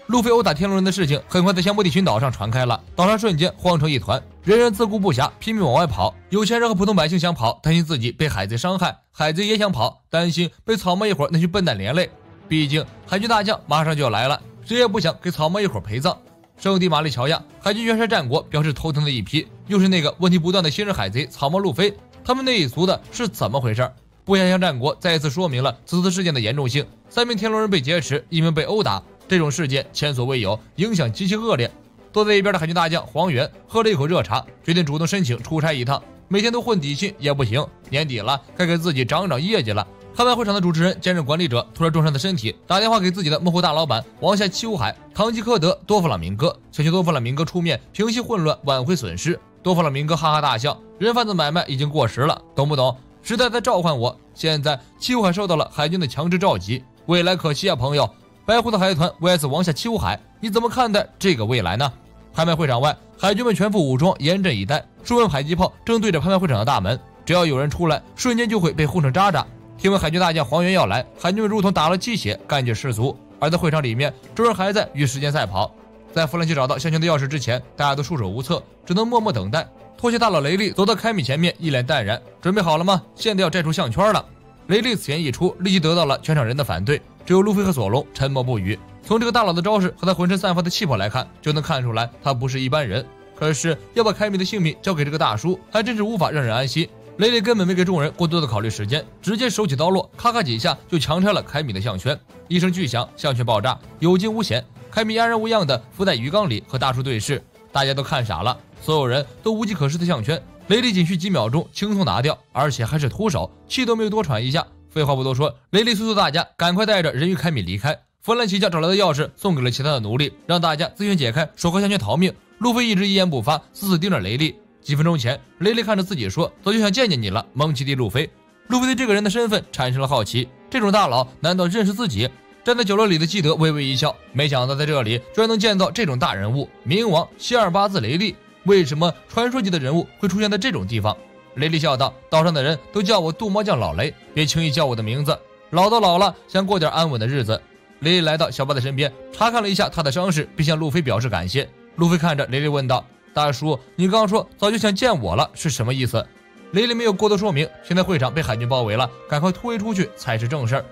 路飞殴打天龙人的事情很快在香波地群岛上传开了，岛上瞬间慌成一团，人人自顾不暇，拼命往外跑。有钱人和普通百姓想跑，担心自己被海贼伤害；海贼也想跑，担心被草帽一伙那群笨蛋连累。毕竟海军大将马上就要来了，谁也不想给草帽一伙陪葬。圣地玛丽乔亚，海军元帅战国表示头疼的一批，又是那个问题不断的新任海贼草帽路飞，他们那一族的是怎么回事？不想向战国再一次说明了此次事件的严重性，3名天龙人被劫持，1名被殴打，这种事件前所未有，影响极其恶劣。躲在一边的海军大将黄元喝了一口热茶，决定主动申请出差一趟，每天都混底薪也不行，年底了该给自己涨涨业绩了。开完会场的主持人兼任管理者突然重伤的身体，打电话给自己的幕后大老板王下七武海、唐吉诃德、多弗朗明哥，请求多弗朗明哥出面平息混乱，挽回损失。多弗朗明哥哈哈大笑，人贩子买卖已经过时了，懂不懂？时代在召唤我，现在七武海受到了海军的强制召集，未来可期啊，朋友！白胡子海贼团 vs 王下七武海，你怎么看待这个未来呢？拍卖会场外，海军们全副武装，严阵以待，数门迫击炮正对着拍卖会场的大门，只要有人出来，瞬间就会被轰成渣渣。听闻海军大将黄元要来，海军们如同打了鸡血，干劲十足。而在会场里面，众人还在与时间赛跑。在弗兰奇找到项圈的钥匙之前，大家都束手无策，只能默默等待。拖鞋大佬雷利走到凯米前面，一脸淡然：“准备好了吗？现在要摘出项圈了。”雷利此言一出，立即得到了全场人的反对，只有路飞和索隆沉默不语。从这个大佬的招式和他浑身散发的气魄来看，就能看出来他不是一般人。可是要把凯米的性命交给这个大叔，还真是无法让人安心。雷利根本没给众人过多的考虑时间，直接手起刀落，咔咔几下就强拆了凯米的项圈。一声巨响，项圈爆炸，有惊无险。凯米安然无恙地浮在鱼缸里和大叔对视，大家都看傻了，所有人都无计可施的项圈，雷利仅需几秒钟轻松拿掉，而且还是徒手，气都没有多喘一下。废话不多说，雷利催促大家赶快带着人鱼凯米离开。弗兰奇将找来的钥匙送给了其他的奴隶，让大家自行解开手铐项圈逃命。路飞一直一言不发，死死盯着雷利。几分钟前，雷利看着自己说：“早就想见见你了，蒙奇 D 路飞。”路飞对这个人的身份产生了好奇，这种大佬难道认识自己？站在角落里的基德微微一笑，没想到在这里居然能见到这种大人物，冥王希尔巴兹雷利。为什么传说级的人物会出现在这种地方？雷利笑道：“岛上的人都叫我杜猫将老雷，别轻易叫我的名字。老都老了，想过点安稳的日子。”雷利来到小巴的身边，查看了一下他的伤势，并向路飞表示感谢。路飞看着雷利问道：“大叔，你刚刚说早就想见我了，是什么意思？”雷利没有过多说明，现在会场被海军包围了，赶快突围出去才是正事儿。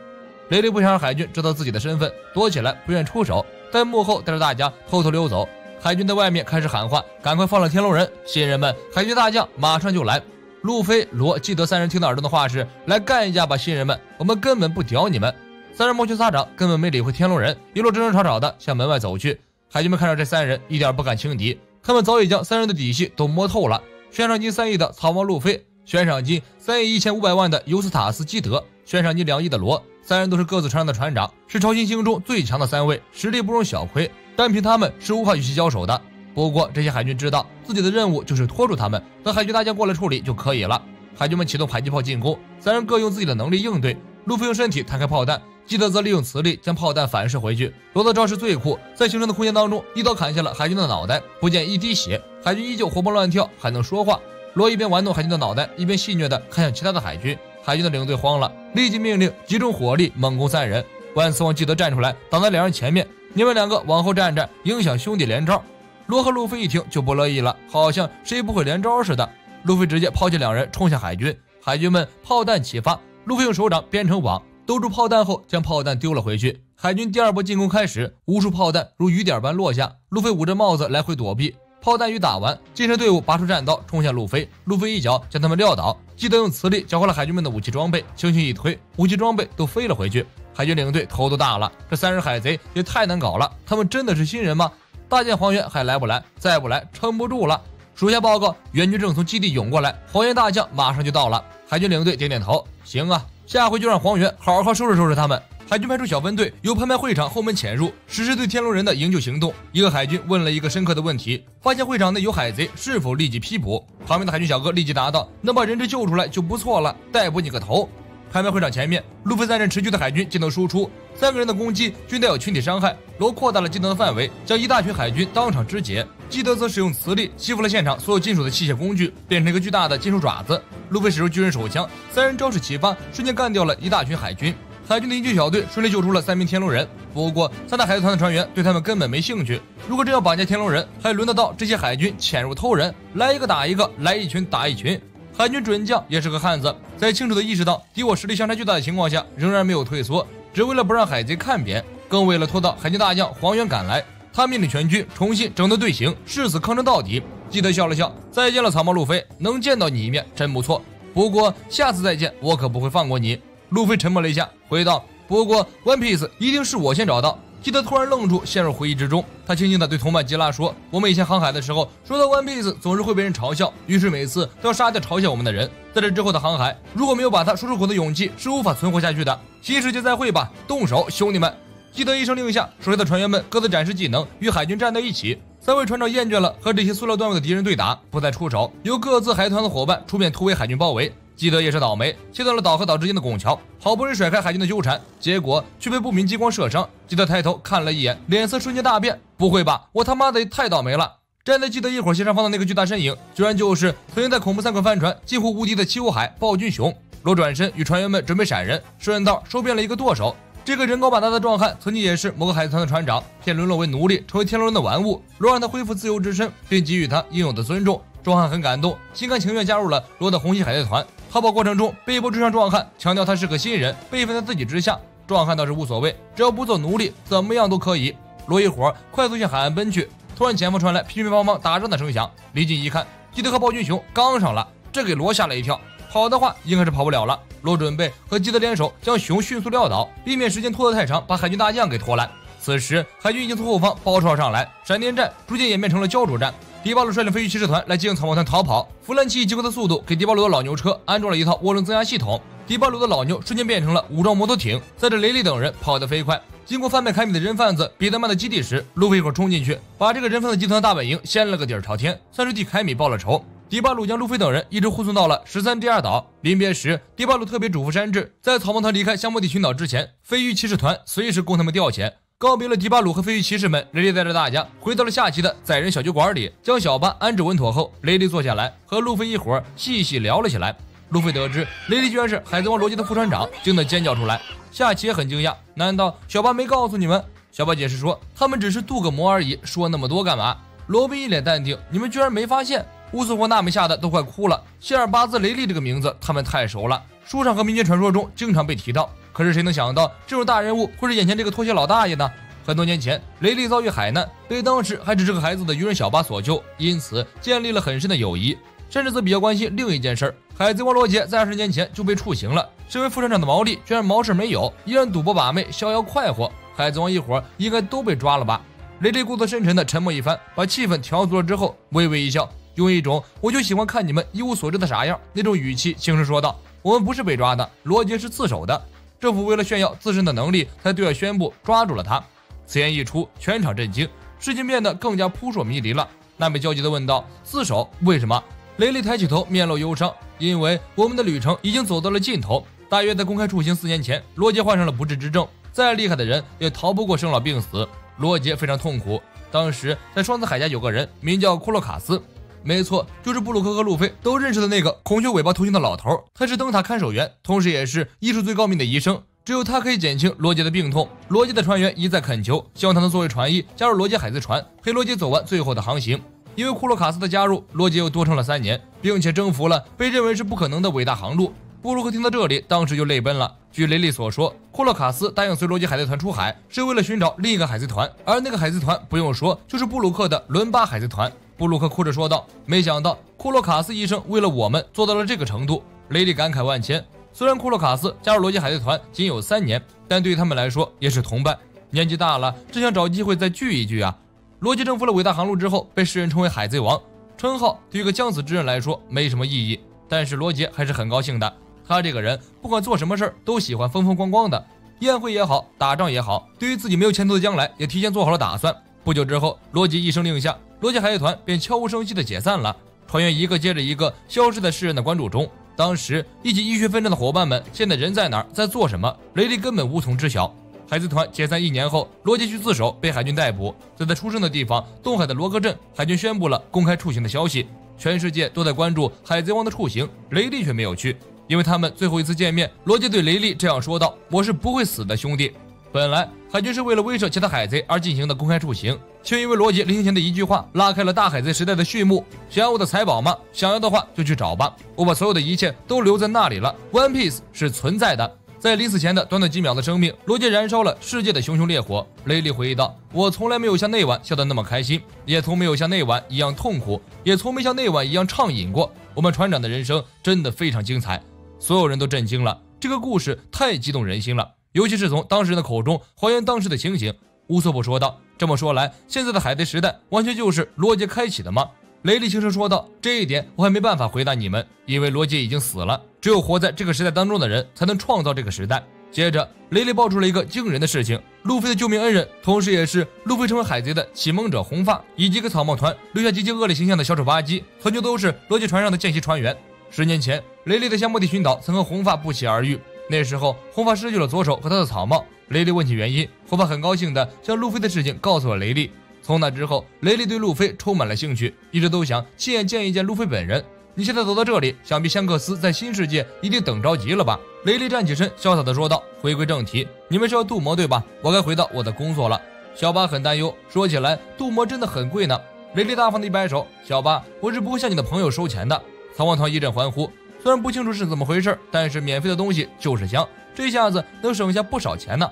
雷利不想让海军知道自己的身份，躲起来不愿出手，在幕后带着大家偷偷溜走。海军在外面开始喊话：“赶快放了天龙人，新人们，海军大将马上就来。”路飞、罗、基德三人听到耳中的话是：“来干一架吧，新人们，我们根本不屌你们。”三人摩拳擦掌，根本没理会天龙人，一路争争吵吵的向门外走去。海军们看着这三人，一点不敢轻敌，他们早已将三人的底细都摸透了。悬赏金3亿的草帽路飞，悬赏金3亿1500万的尤斯塔斯基德，悬赏金2亿的罗，三人都是各自船上的船长，是超新星中最强的3位，实力不容小窥，单凭他们是无法与其交手的。不过这些海军知道自己的任务就是拖住他们，等海军大将过来处理就可以了。海军们启动迫击炮进攻，三人各用自己的能力应对。路飞用身体弹开炮弹，基德则利用磁力将炮弹反射回去。罗的招式最酷，在形成的空间当中一刀砍下了海军的脑袋，不见一滴血，海军依旧活蹦乱跳，还能说话。罗一边玩弄海军的脑袋，一边戏谑地看向其他的海军。海军的领队慌了，立即命令集中火力猛攻三人。万磁王基德站出来挡在两人前面：“你们两个往后站站，影响兄弟连招。”罗和路飞一听就不乐意了，好像谁不会连招似的。路飞直接抛弃两人冲向海军，海军们炮弹齐发，路飞用手掌编成网兜住炮弹后将炮弹丢了回去。海军第二波进攻开始，无数炮弹如雨点般落下，路飞捂着帽子来回躲避。炮弹雨打完，近身队伍拔出战刀冲向路飞，路飞一脚将他们撂倒。基德用磁力搅坏了海军们的武器装备，轻轻一推，武器装备都飞了回去。海军领队头都大了，这三人海贼也太难搞了，他们真的是新人吗？大舰黄猿还来不来？再不来撑不住了。属下报告，援军正从基地涌过来，黄猿大将马上就到了。海军领队点点头，行啊，下回就让黄猿好好收拾收拾他们。海军派出小分队，由拍卖会场后门潜入，实施对天龙人的营救行动。一个海军问了一个深刻的问题：发现会场内有海贼，是否立即批捕？旁边的海军小哥立即答道：能把人质救出来就不错了，逮捕你个头！拍卖会场前面，路飞3人持续的海军技能输出，3个人的攻击均带有群体伤害。罗扩大了技能的范围，将一大群海军当场肢解。基德则使用磁力吸附了现场所有金属的器械工具，变成一个巨大的金属爪子。路飞使用巨人手枪，3人招式齐发，瞬间干掉了一大群海军。海军的营救小队顺利救出了3名天龙人，不过3大海贼团的船员对他们根本没兴趣。如果真要绑架天龙人，还轮得到这些海军潜入偷人？来一个打一个，来一群打一群。海军准将也是个汉子，在清楚地意识到敌我实力相差巨大的情况下，仍然没有退缩，只为了不让海贼看扁，更为了拖到海军大将黄渊赶来，他命令全军重新整顿队形，誓死抗争到底。基德笑了笑，再见了草帽路飞，能见到你一面真不错，不过下次再见我可不会放过你。路飞沉默了一下，回道：不过 One Piece 一定是我先找到。基德突然愣住，陷入回忆之中。他轻轻地对同伴吉拉说：我们以前航海的时候，说到 One Piece 总是会被人嘲笑，于是每次都要杀掉嘲笑我们的人。在这之后的航海，如果没有把他说出口的勇气，是无法存活下去的。新世界再会吧，动手，兄弟们！基德一声令下，手下的船员们各自展示技能，与海军站在一起。3位船长厌倦了和这些塑料段位的敌人对打，不再出手，由各自海团的伙伴出面突围海军包围。基德也是倒霉，切断了岛和岛之间的拱桥，好不容易甩开海军的纠缠，结果却被不明激光射伤。基德抬头看了一眼，脸色瞬间大变。不会吧，我他妈的也太倒霉了！站在基德一伙斜上方的那个巨大身影，居然就是曾经在恐怖3个帆船近乎无敌的七武海暴君雄。罗转身与船员们准备闪人，顺道收编了一个舵手。这个人高马大的壮汉曾经也是某个海贼团的船长，骗沦落为奴隶，成为天龙人的玩物。罗让他恢复自由之身，并给予他应有的尊重。壮汉很感动，心甘情愿加入了罗的红心海贼团。逃跑过程中被迫追上壮汉，强调他是个新人，辈分在自己之下。壮汉倒是无所谓，只要不做奴隶，怎么样都可以。罗一伙快速向海岸奔去，突然前方传来乒乒乓乓打仗的声响，离近一看，基德和暴君雄刚上了，这给罗吓了一跳。跑的话应该是跑不了了。罗准备和基德联手将熊迅速撂倒，避免时间拖得太长，把海军大将给拖来。此时海军已经从后方包抄上来，闪电战逐渐演变成了焦灼战。迪巴鲁率领飞鱼骑士团来接应草帽团逃跑，弗兰奇以极快的速度给迪巴鲁的老牛车安装了一套涡轮增压系统，迪巴鲁的老牛瞬间变成了武装摩托艇，载着雷利等人跑得飞快。经过贩卖凯米的人贩子彼得曼的基地时，路飞一会儿冲进去，把这个人贩子集团的大本营掀了个底儿朝天，算是替凯米报了仇。迪巴鲁将路飞等人一直护送到了13DR 岛。临别时，迪巴鲁特别嘱咐山治，在草帽团离开香波地群岛之前，飞鱼骑士团随时供他们调遣。告别了迪巴鲁和飞鱼骑士们，雷利带着大家回到了下棋的载人小酒馆里，将小巴安置稳妥后，雷利坐下来和路飞一伙细细聊了起来。路飞得知雷利居然是海贼王罗杰的副船长，惊得尖叫出来。夏奇也很惊讶，难道小巴没告诉你们？小巴解释说，他们只是镀个膜而已，说那么多干嘛？罗宾一脸淡定，你们居然没发现？乌索霍纳美吓得都快哭了。希尔巴兹雷利这个名字他们太熟了，书上和民间传说中经常被提到。可是谁能想到这种大人物会是眼前这个拖鞋老大爷呢？很多年前，雷利遭遇海难，被当时还只是个孩子的渔人小巴所救，因此建立了很深的友谊。甚至则比较关心另一件事儿，海贼王罗杰在20年前就被处刑了，身为副船长的毛利居然毛事没有，依然赌博把妹，逍遥快活。海贼王一伙应该都被抓了吧？雷利故作深沉的沉默一番，把气氛调足了之后，微微一笑，用一种我就喜欢看你们一无所知的傻样那种语气轻声说道：我们不是被抓的，罗杰是自首的，政府为了炫耀自身的能力，才对外宣布抓住了他。此言一出，全场震惊，事情变得更加扑朔迷离了。娜美焦急地问道：自首？为什么？雷利抬起头，面露忧伤，因为我们的旅程已经走到了尽头。大约在公开处刑4年前，罗杰患上了不治之症，再厉害的人也逃不过生老病死。罗杰非常痛苦。当时在双子海峡有个人名叫库洛卡斯，没错，就是布鲁克和路飞都认识的那个孔雀尾巴头型的老头，他是灯塔看守员，同时也是医术最高明的医生，只有他可以减轻罗杰的病痛。罗杰的船员一再恳求，希望他能作为船医加入罗杰海贼船，陪罗杰走完最后的航行。因为库洛卡斯的加入，罗杰又多撑了3年，并且征服了被认为是不可能的伟大航路。布鲁克听到这里，当时就泪奔了。据雷利所说，库洛卡斯答应随罗杰海贼团出海，是为了寻找另一个海贼团，而那个海贼团不用说，就是布鲁克的伦巴海贼团。布鲁克哭着说道：没想到库洛卡斯医生为了我们做到了这个程度。雷利感慨万千。虽然库洛卡斯加入罗杰海贼团仅有3年，但对于他们来说也是同伴，年纪大了，只想找机会再聚一聚啊。罗杰征服了伟大航路之后，被世人称为海贼王，称号对于一个将死之人来说没什么意义，但是罗杰还是很高兴的。他这个人不管做什么事儿都喜欢风风光光的，宴会也好，打仗也好，对于自己没有前途的将来也提前做好了打算。不久之后，罗杰一声令下，罗杰海贼团便悄无声息地解散了，船员一个接着一个消失在世人的关注中。当时一起浴血奋战的伙伴们现在人在哪儿，在做什么，雷利根本无从知晓。海贼团解散1年后，罗杰去自首，被海军逮捕。在他出生的地方东海的罗格镇，海军宣布了公开处刑的消息。全世界都在关注海贼王的处刑，雷利却没有去，因为他们最后一次见面，罗杰对雷利这样说道：“我是不会死的，兄弟。”本来海军是为了威慑其他海贼而进行的公开处刑，却因为罗杰临行前的一句话，拉开了大海贼时代的序幕。想要我的财宝吗？想要的话就去找吧，我把所有的一切都留在那里了。One Piece 是存在的。在临死前的短短几秒的生命，罗杰燃烧了世界的熊熊烈火。雷利回忆道：“我从来没有像那晚笑得那么开心，也从没有像那晚一样痛苦，也从没像那晚一样畅饮过。我们船长的人生真的非常精彩。”所有人都震惊了，这个故事太激动人心了，尤其是从当事人的口中还原当时的情形。乌索普说道：“这么说来，现在的海贼时代完全就是罗杰开启的吗？”雷利轻声说道：“这一点我还没办法回答你们，因为罗杰已经死了。只有活在这个时代当中的人，才能创造这个时代。”接着，雷利爆出了一个惊人的事情：路飞的救命恩人，同时也是路飞成为海贼的启蒙者红发，以及给草帽团留下极其恶劣形象的小丑巴基，曾经都是罗杰船上的见习船员。10年前，雷利在香波地群岛曾和红发不期而遇，那时候红发失去了左手和他的草帽。雷利问起原因，红发很高兴地将路飞的事情告诉了雷利。从那之后，雷利对路飞充满了兴趣，一直都想亲眼见一见路飞本人。你现在走到这里，想必香克斯在新世界一定等着急了吧？雷利站起身，潇洒地说道：“回归正题，你们是要镀膜对吧？我该回到我的工作了。”小巴很担忧，说起来镀膜真的很贵呢。雷利大方地一摆手：“小巴，我是不会向你的朋友收钱的。”草帽团一阵欢呼，虽然不清楚是怎么回事，但是免费的东西就是香，这下子能省下不少钱呢。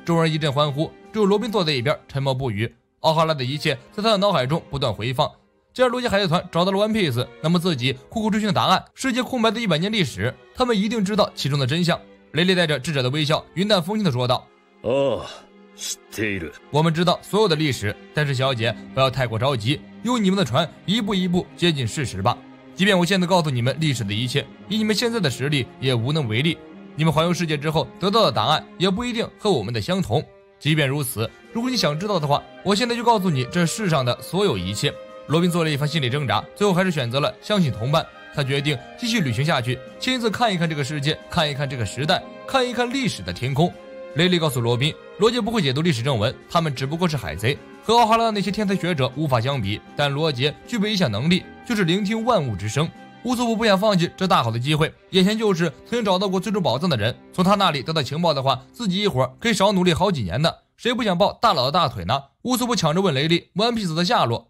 众人一阵欢呼，只有罗宾坐在一边沉默不语。奥哈拉的一切在他的脑海中不断回放。既然罗杰海贼团找到了 One Piece， 那么自己苦苦追寻的答案，世界空白的100年历史，他们一定知道其中的真相。雷利带着智者的微笑，云淡风轻地说道：“知っている。我们知道所有的历史，但是小姐不要太过着急，用你们的船一步一步接近事实吧。即便我现在告诉你们历史的一切，以你们现在的实力也无能为力。你们环游世界之后得到的答案也不一定和我们的相同。即便如此，如果你想知道的话，我现在就告诉你这世上的所有一切。”罗宾做了一番心理挣扎，最后还是选择了相信同伴。他决定继续旅行下去，亲自看一看这个世界，看一看这个时代，看一看历史的天空。雷利告诉罗宾，罗杰不会解读历史正文，他们只不过是海贼，和奥哈拉的那些天才学者无法相比。但罗杰具备一项能力，就是聆听万物之声。乌索普不想放弃这大好的机会，眼前就是曾经找到过最终宝藏的人，从他那里得到情报的话，自己一会儿可以少努力好几年的。谁不想抱大佬的大腿呢？乌索普抢着问雷利 One Piece 的下落。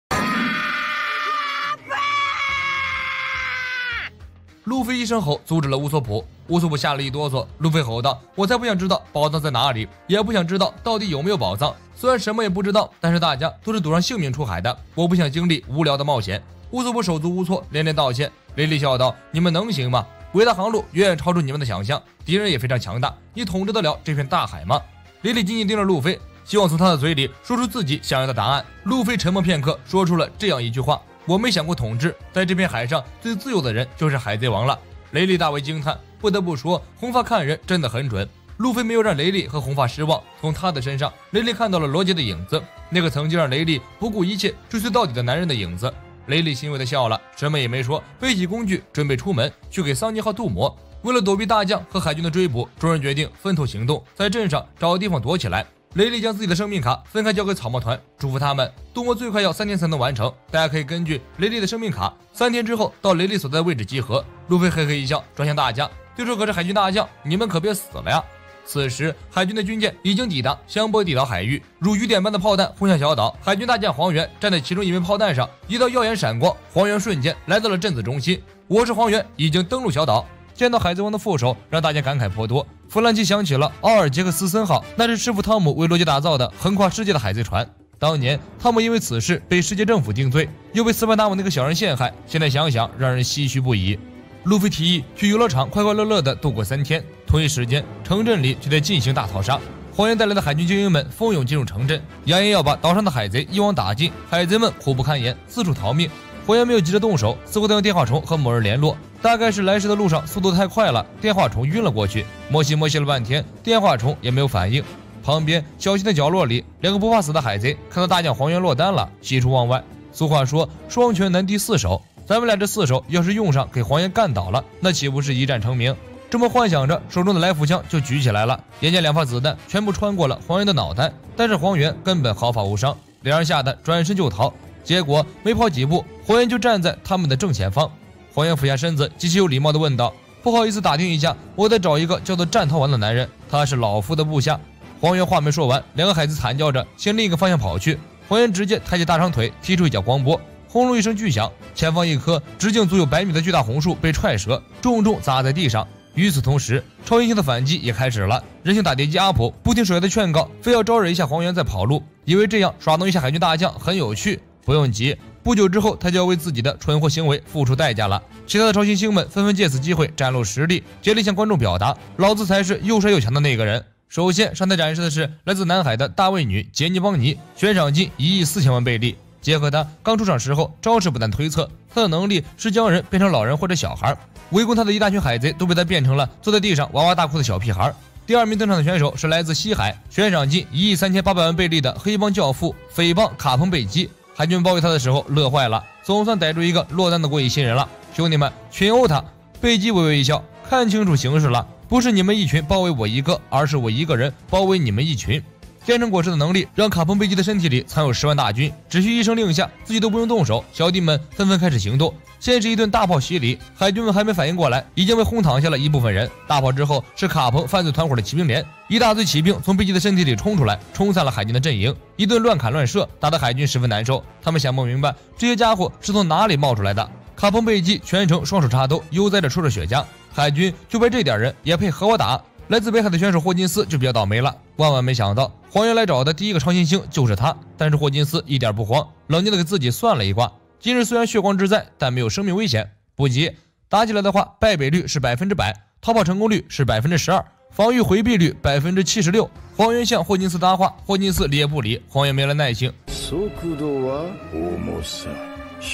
路飞一声吼阻止了乌索普，乌索普吓了一哆嗦。路飞吼道：“我才不想知道宝藏在哪里，也不想知道到底有没有宝藏。虽然什么也不知道，但是大家都是赌上性命出海的，我不想经历无聊的冒险。”乌索普手足无措，连连道歉。雷利笑道：“你们能行吗？伟大航路远远超出你们的想象，敌人也非常强大，你统治得了这片大海吗？”雷利紧紧盯着路飞，希望从他的嘴里说出自己想要的答案。路飞沉默片刻，说出了这样一句话：“我没想过统治，在这片海上最自由的人就是海贼王了。”雷利大为惊叹，不得不说，红发看人真的很准。路飞没有让雷利和红发失望，从他的身上，雷利看到了罗杰的影子，那个曾经让雷利不顾一切追随到底的男人的影子。雷利欣慰地笑了，什么也没说，背起工具准备出门去给桑尼号镀膜。为了躲避大将和海军的追捕，众人决定分头行动，在镇上找个地方躲起来。雷利将自己的生命卡分开交给草帽团，嘱咐他们镀膜最快要3天才能完成，大家可以根据雷利的生命卡3天之后到雷利所在的位置集合。路飞嘿嘿一笑，转向大家，对说：“可是海军大将，你们可别死了呀！”此时海军的军舰已经抵达香波地岛海域，如雨点般的炮弹轰向小岛。海军大将黄猿站在其中一枚炮弹上，一道耀眼闪光，黄猿瞬间来到了镇子中心。我是黄猿，已经登陆小岛。见到海贼王的副手，让大家感慨颇多。弗兰奇想起了奥尔杰克斯森号，那是师傅汤姆为罗杰打造的横跨世界的海贼船。当年汤姆因为此事被世界政府定罪，又被斯班达姆那个小人陷害，现在想想让人唏嘘不已。路飞提议去游乐场快快乐乐地度过3天，同一时间城镇里却在进行大逃杀。黄猿带来的海军精英们蜂拥进入城镇，扬言要把岛上的海贼一网打尽。海贼们苦不堪言，四处逃命。黄猿没有急着动手，似乎在用电话虫和某人联络，大概是来时的路上速度太快了，电话虫晕了过去。摩西了半天，电话虫也没有反应。旁边小心的角落里，2个不怕死的海贼看到大将黄猿落单了，喜出望外。俗话说双拳难敌4手，咱们俩这4手要是用上，给黄岩干倒了，那岂不是一战成名？这么幻想着，手中的来福枪就举起来了。眼见2发子弹全部穿过了黄岩的脑袋，但是黄源根本毫发无伤，两人吓得转身就逃。结果没跑几步，黄岩就站在他们的正前方。黄岩俯下身子，极其有礼貌地问道：“不好意思打听一下，我得找一个叫做战涛王的男人，他是老夫的部下。”黄源话没说完，两个孩子惨叫着向另一个方向跑去。黄岩直接抬起大长腿，踢出一脚光波，轰隆一声巨响，前方一棵直径足有100米的巨大红树被踹折，重重砸在地上。与此同时，超新星的反击也开始了。人形打碟机阿普不听手下的劝告，非要招惹一下黄源再跑路，以为这样耍弄一下海军大将很有趣。不用急，不久之后他就要为自己的蠢货行为付出代价了。其他的超新星们纷纷借此机会展露实力，竭力向观众表达老子才是又帅又强的那个人。首先上台展示的是来自南海的大卫女杰尼邦尼，悬赏金1亿4千万贝利。结合他刚出场时候招式不难推测，他的能力是将人变成老人或者小孩，围攻他的一大群海贼都被他变成了坐在地上哇哇大哭的小屁孩。第2名登场的选手是来自西海，悬赏金1亿3800万贝利的黑帮教父匪帮卡彭贝基。海军包围他的时候乐坏了，总算逮住一个落单的过亿新人了。兄弟们，群殴他！贝基微微一笑，看清楚形势了，不是你们一群包围我一个，而是我一个人包围你们一群。天成果实的能力让卡彭贝基的身体里藏有10万大军，只需一声令下，自己都不用动手，小弟们纷纷开始行动。先是一顿大炮洗礼，海军们还没反应过来，已经被轰躺下了一部分人。大炮之后是卡彭犯罪团伙的骑兵连，一大堆骑兵从贝基的身体里冲出来，冲散了海军的阵营，一顿乱砍乱射，打得海军十分难受。他们想不明白这些家伙是从哪里冒出来的。卡彭贝基全程双手插兜，悠哉着抽着雪茄，海军就被这点人也配和我打。来自北海的选手霍金斯就比较倒霉了，万万没想到黄源来找的第一个超新星就是他。但是霍金斯一点不慌，冷静地给自己算了一卦，今日虽然血光之灾，但没有生命危险。不急，打起来的话，败北率是100%，逃跑成功率是12%，防御回避率76%。黄源向霍金斯搭话，霍金斯理也不理，黄源没了耐性。速度は重さ。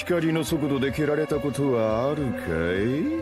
光の速度で蹴られたことはあるかい？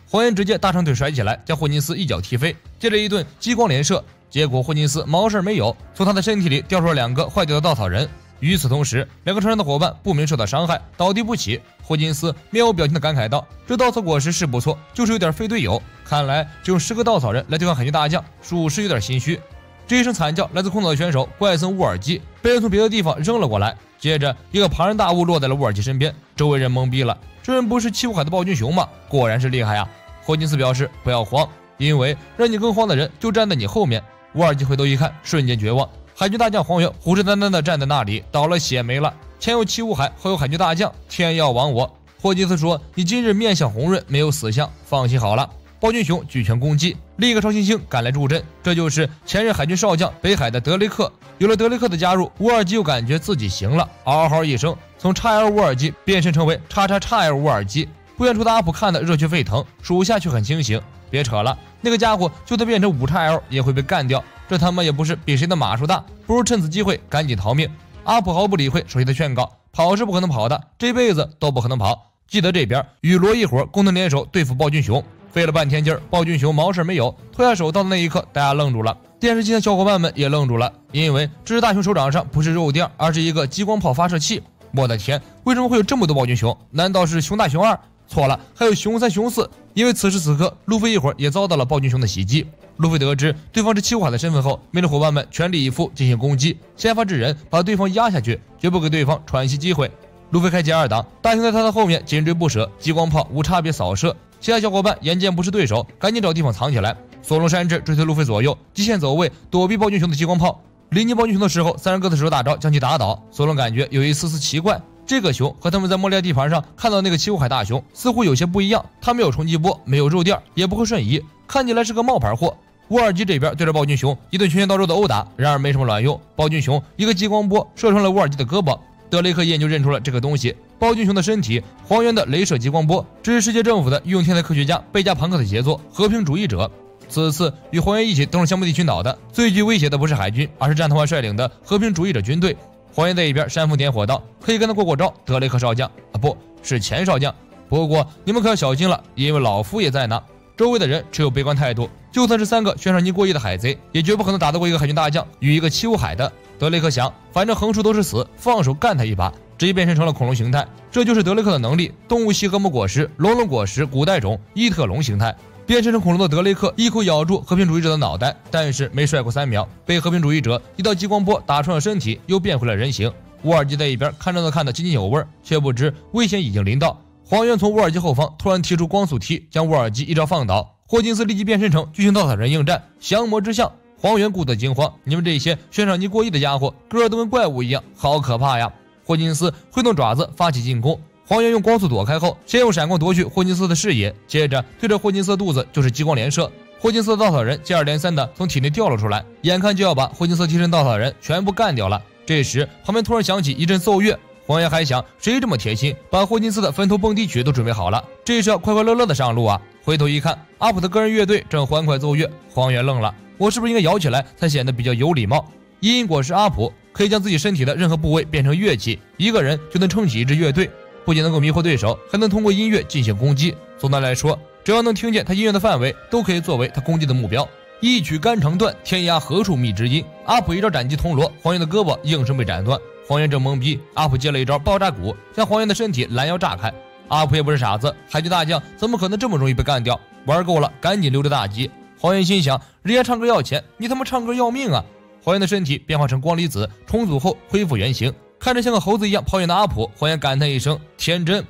黄源直接大长腿甩起来，将霍金斯一脚踢飞，接着一顿激光连射，结果霍金斯毛事没有，从他的身体里掉出了2个坏掉的稻草人。与此同时，2个船上的伙伴不明受到伤害，倒地不起。霍金斯面无表情地感慨道：“这稻草果实是不错，就是有点非队友。看来只用10个稻草人来对抗海军大将，属实有点心虚。”这一声惨叫来自空岛的选手怪森乌尔基，被人从别的地方扔了过来。接着一个庞然大物落在了乌尔基身边，周围人懵逼了，这人不是七武海的暴君雄吗？果然是厉害啊！霍金斯表示不要慌，因为让你更慌的人就站在你后面。乌尔基回头一看，瞬间绝望，海军大将黄源虎视眈眈地站在那里，倒了血没了，前有七武海，后有海军大将，天要亡我。霍金斯说：“你今日面相红润，没有死相，放心好了。”暴君雄举拳攻击，另一个超新星赶来助阵，这就是前任海军少将北海的德雷克。有了德雷克的加入，乌尔基又感觉自己行了，嗷嗷一声，从XL 乌尔基变身成为XXXL 乌尔基。不远处的阿普看得热血沸腾，属下却很清醒。别扯了，那个家伙就算变成5XL 也会被干掉，这他妈也不是比谁的码数大，不如趁此机会赶紧逃命。阿普毫不理会手下的劝告，跑是不可能跑的，这辈子都不可能跑。记得这边与罗一伙共同联手对付暴君雄，费了半天劲儿，暴君雄毛事没有，脱下手套的那一刻，大家愣住了。电视机的小伙伴们也愣住了，因为这只大熊手掌上不是肉垫，而是一个激光炮发射器。我的天，为什么会有这么多暴君熊？难道是熊大熊二？错了，还有熊3熊4。因为此时此刻路飞一伙也遭到了暴君熊的袭击。路飞得知对方是七武海的身份后，命令伙伴们全力以赴进行攻击，先发制人，把对方压下去，绝不给对方喘息机会。路飞开启2档，大熊在他的后面紧追不舍，激光炮无差别扫射。其他小伙伴眼见不是对手，赶紧找地方藏起来。索隆山治追随路飞左右，极限走位，躲避暴君熊的激光炮。临近暴君熊的时候，3人各自使出大招将其打倒。索隆感觉有一丝丝奇怪，这个熊和他们在莫利亚地盘上看到那个七武海大熊似乎有些不一样，它没有冲击波，没有肉垫，也不会瞬移，看起来是个冒牌货。乌尔基这边对着暴君熊一顿拳拳到肉的殴打，然而没什么卵用。暴君熊一个激光波射穿了乌尔基的胳膊，德雷克一眼就认出了这个东西，暴君熊的身体，黄源的镭射激光波，这是世界政府的御用天才科学家贝加庞克的杰作，和平主义者。此次与黄源一起登上香木地群岛的，最具威胁的不是海军，而是战头湾率领的和平主义者军队。黄源在一边煽风点火道：“可以跟他过招，德雷克少将啊，不是前少将。不过你们可要小心了，因为老夫也在呢。”周围的人持有悲观态度，就算是3个悬赏金过亿的海贼，也绝不可能打得过一个海军大将与一个七武海的。德雷克想，反正横竖都是死，放手干他一把。直接变身成了恐龙形态。这就是德雷克的能力：动物系合魔果实、龙龙果实、古代种、伊特龙形态。变身成恐龙的德雷克一口咬住和平主义者的脑袋，但是没甩过3秒，被和平主义者一道激光波打穿了身体，又变回了人形。沃尔基在一边看着看得津津有味，却不知危险已经临到。黄猿从沃尔基后方突然提出光速踢，将沃尔基一招放倒。霍金斯立即变身成巨型稻草人应战，降魔之象。黄猿顾得惊慌，你们这些悬赏金过亿的家伙，个儿都跟怪物一样，好可怕呀！霍金斯挥动爪子发起进攻。黄猿用光速躲开后，先用闪光夺去霍金斯的视野，接着对着霍金斯的肚子就是激光连射。霍金斯的稻草人接二连三的从体内掉了出来，眼看就要把霍金斯替身稻草人全部干掉了。这时旁边突然响起一阵奏乐，黄猿还想谁这么贴心，把霍金斯的坟头蹦迪曲都准备好了，这是要快快乐乐的上路啊！回头一看，阿普的个人乐队正欢快奏乐，黄猿愣了，我是不是应该摇起来才显得比较有礼貌？阴影果实阿普可以将自己身体的任何部位变成乐器，一个人就能撑起一支乐队。不仅能够迷惑对手，还能通过音乐进行攻击。总的来说，只要能听见他音乐的范围，都可以作为他攻击的目标。一曲肝肠断，天涯何处觅知音。阿普一招斩击铜锣，黄猿的胳膊应声被斩断。黄猿正懵逼，阿普接了一招爆炸鼓，将黄猿的身体拦腰炸开。阿普也不是傻子，海军大将怎么可能这么容易被干掉？玩够了，赶紧溜着大吉。黄猿心想，人家唱歌要钱，你他妈唱歌要命啊！黄猿的身体变化成光离子，重组后恢复原形。看着像个猴子一样跑远的阿普，黄猿感叹一声天真。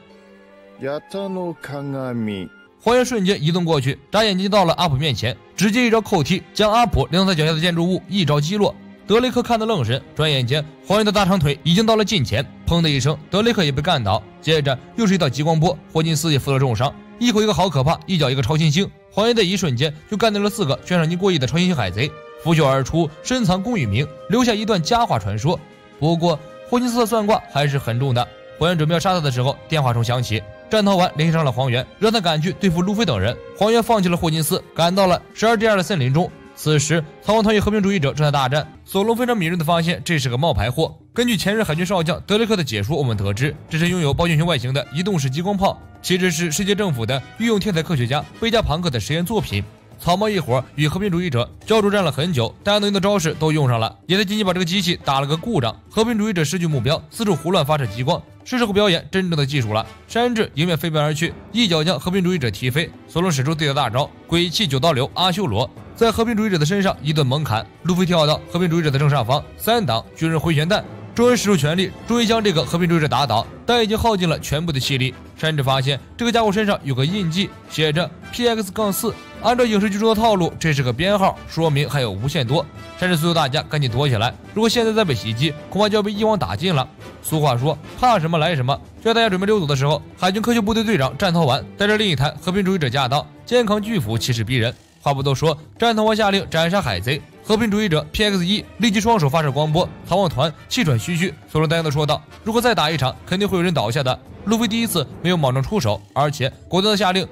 黄猿瞬间移动过去，眨眼睛到了阿普面前，直接一招扣踢，将阿普连在脚下的建筑物一招击落。德雷克看得愣神，转眼间黄猿的大长腿已经到了近前，砰的一声，德雷克也被干倒。接着又是一道激光波，霍金斯也负了重伤，一口一个好可怕，一脚一个超新星。黄猿在一瞬间就干掉了4个悬赏金过亿的超新星海贼，拂袖而出，深藏功与名，留下一段佳话传说。不过霍金斯的算卦还是很重的。黄猿准备要杀他的时候，电话中响起，战逃丸联系上了黄猿，让他赶去对付路飞等人。黄猿放弃了霍金斯，赶到了12D2的森林中。此时草王团与和平主义者正在大战，索隆非常敏锐地发现这是个冒牌货。根据前任海军少将德雷克的解说，我们得知这是拥有暴君熊外形的移动式激光炮，其实是世界政府的御用天才科学家贝加庞克的实验作品。草帽一伙与和平主义者焦灼战了很久，大家能用的招式都用上了，也在紧紧把这个机器打了个故障。和平主义者失去目标，四处胡乱发射激光，是时候表演真正的技术了。山治迎面飞奔而去，一脚将和平主义者踢飞。索隆使出自己的大招鬼泣9刀流阿修罗，在和平主义者的身上一顿猛砍。路飞跳到和平主义者的正上方，3档巨人回旋弹。众人使出全力，终于将这个和平主义者打倒，但已经耗尽了全部的气力。山治发现这个家伙身上有个印记，写着 PX-4。按照影视剧中的套路，这是个编号，说明还有无限多。山治所有大家赶紧躲起来，如果现在再被袭击，恐怕就要被一网打尽了。俗话说，怕什么来什么。就在大家准备溜走的时候，海军科学部队队长战逃丸带着另一台和平主义者驾到，健康巨斧，气势逼人。话不多说，战逃丸下令斩杀海贼。和平主义者 PX-1 立即双手发射光波，逃亡团气喘吁吁。索隆担忧地说道：“如果再打一场，肯定会有人倒下的。”路飞第一次没有莽撞出手，而且果断地下令：“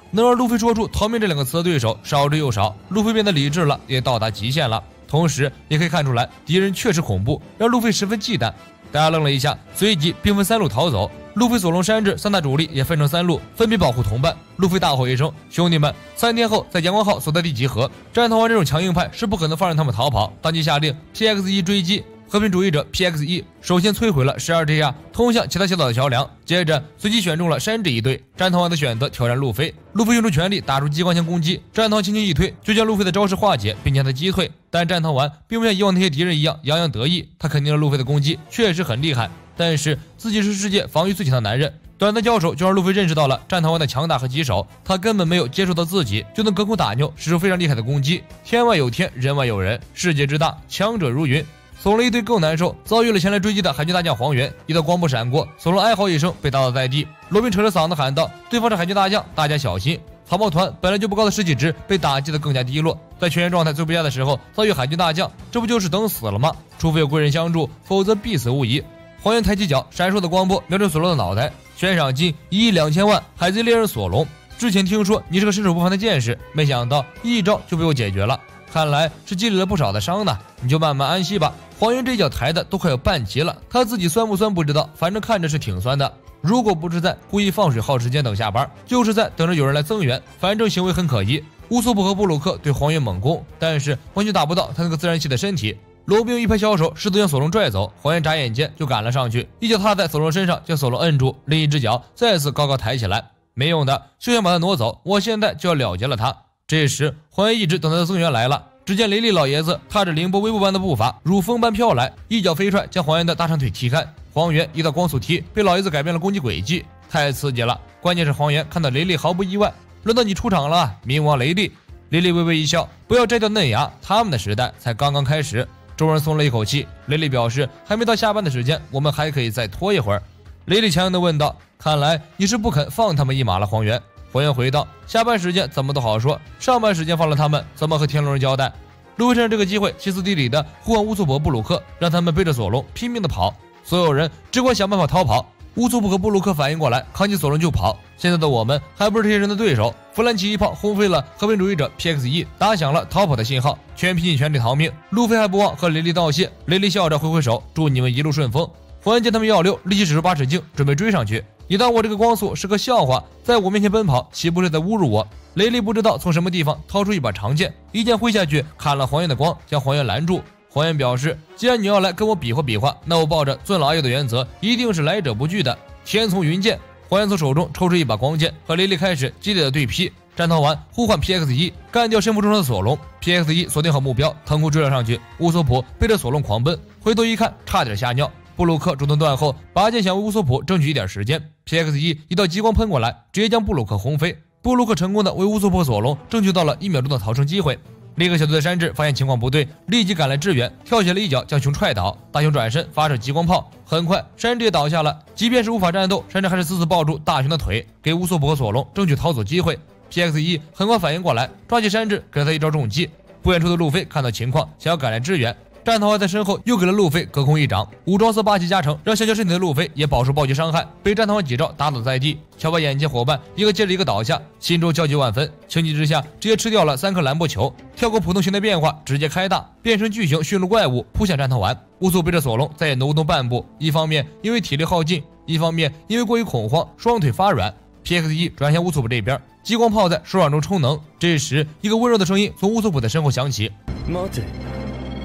能让路飞说出逃命这2个词的对手少之又少。路飞变得理智了，也到达极限了。同时也可以看出来，敌人确实恐怖，让路飞十分忌惮。大家愣了一下，随即兵分3路逃走。路飞、索隆、山治3大主力也分成3路，分别保护同伴。路飞大吼一声：“兄弟们，3天后在阳光号所在地集合！”战逃丸这种强硬派是不可能放任他们逃跑，当即下令 PX-1 追击。和平主义者 PX-1 首先摧毁了12T通向其他小岛的桥梁，接着随机选中了山治一队。战逃丸的选择挑战路飞，路飞用出全力打出激光枪攻击，战逃轻轻一推就将路飞的招式化解，并将他击退。但战逃丸并不像以往那些敌人一样洋洋得意，他肯定了路飞的攻击确实很厉害，但是自己是世界防御最强的男人。短暂交手就让路飞认识到了战逃丸的强大和棘手，他根本没有接触到自己就能隔空打牛，使出非常厉害的攻击。天外有天，人外有人，世界之大，强者如云。索隆一队更难受，遭遇了前来追击的海军大将黄猿，一道光波闪过，索隆哀嚎一声被打倒在地。罗宾扯着嗓子喊道：“对方是海军大将，大家小心！”草帽团本来就不高的17只被打击得更加低落，在全员状态最不佳的时候遭遇海军大将，这不就是等死了吗？除非有贵人相助，否则必死无疑。黄猿抬起脚，闪烁的光波瞄准索隆的脑袋，悬赏金1亿2千万，海贼猎人索隆。之前听说你是个身手不凡的剑士，没想到一招就被我解决了，看来是积累了不少的伤呢，你就慢慢安息吧。黄猿这脚抬的都快有半级了，他自己酸不酸不知道，反正看着是挺酸的。如果不是在故意放水耗时间等下班，就是在等着有人来增援，反正行为很可疑。乌索普和布鲁克对黄猿猛攻，但是完全打不到他那个自然系的身体。罗宾用一拍小手，试图将索隆拽走。黄猿眨眼间就赶了上去，一脚踏在索隆身上，将索隆摁住，另一只脚再次高高抬起来。没用的，就想把他挪走，我现在就要了结了他。这时黄猿一直等他的增援来了，只见雷利老爷子踏着凌波微步般的步伐，如风般飘来，一脚飞踹将黄猿的大长腿踢开。黄猿一道光速踢，被老爷子改变了攻击轨迹，太刺激了。关键是黄猿看到雷利毫不意外，轮到你出场了，冥王雷利。雷利微微一笑，不要摘掉嫩芽，他们的时代才刚刚开始。众人松了一口气，雷利表示还没到下班的时间，我们还可以再拖一会儿。雷利强硬地问道：看来你是不肯放他们一马了，黄猿。黄猿回道：下班时间怎么都好说，上班时间放了他们，怎么和天龙人交代？路飞趁着这个机会歇斯底里的呼唤乌索普、布鲁克，让他们背着索隆拼命地跑，所有人只管想办法逃跑。乌索普和布鲁克反应过来，扛起索隆就跑。现在的我们还不是这些人的对手。弗兰奇一炮轰飞了和平主义者 PXE， 打响了逃跑的信号，全拼尽全力逃命。路飞还不忘和雷利道谢，雷利笑着挥挥手，祝你们一路顺风。黄猿见他们要溜，立即使出8尺镜，准备追上去。你当我这个光速是个笑话，在我面前奔跑，岂不是在侮辱我？雷利不知道从什么地方掏出一把长剑，一剑挥下去，砍了黄猿的光，将黄猿拦住。黄猿表示，既然你要来跟我比划比划，那我抱着尊老爱幼的原则，一定是来者不拒的。天从云剑，黄猿从手中抽出一把光剑，和雷利开始激烈的对劈。战逃完，呼唤 PXE， 干掉身负重伤的索隆。PXE 锁定好目标，腾空追了上去。乌索普背着索隆狂奔，回头一看，差点吓尿。布鲁克主动断后，拔剑想为乌索普争取一点时间。PXE 一道激光喷过来，直接将布鲁克轰飞。布鲁克成功的为乌索普和索隆争取到了1秒钟的逃生机会。另一个小队的山治发现情况不对，立即赶来支援，跳起了一脚将熊踹倒。大熊转身发射激光炮，很快山治也倒下了。即便是无法战斗，山治还是死死抱住大熊的腿，给乌索普和索隆争取逃走机会。PXE 很快反应过来，抓起山治给了他一招重击。不远处的路飞看到情况，想要赶来支援。战桃花在身后又给了路飞隔空一掌，武装色霸气加成，让小小身体的路飞也饱受暴击伤害，被战桃花几招打倒在地。乔巴眼见伙伴一个接着一个倒下，心中焦急万分，情急之下直接吃掉了3颗蓝波球，跳过普通形态变化，直接开大，变成巨型驯鹿怪物扑向战桃丸。乌索背着索隆再也挪不动半步，一方面因为体力耗尽，一方面因为过于恐慌，双腿发软。PXE 转向乌索普这边，激光炮在手掌中充能。这时，一个温柔的声音从乌索普的身后响起。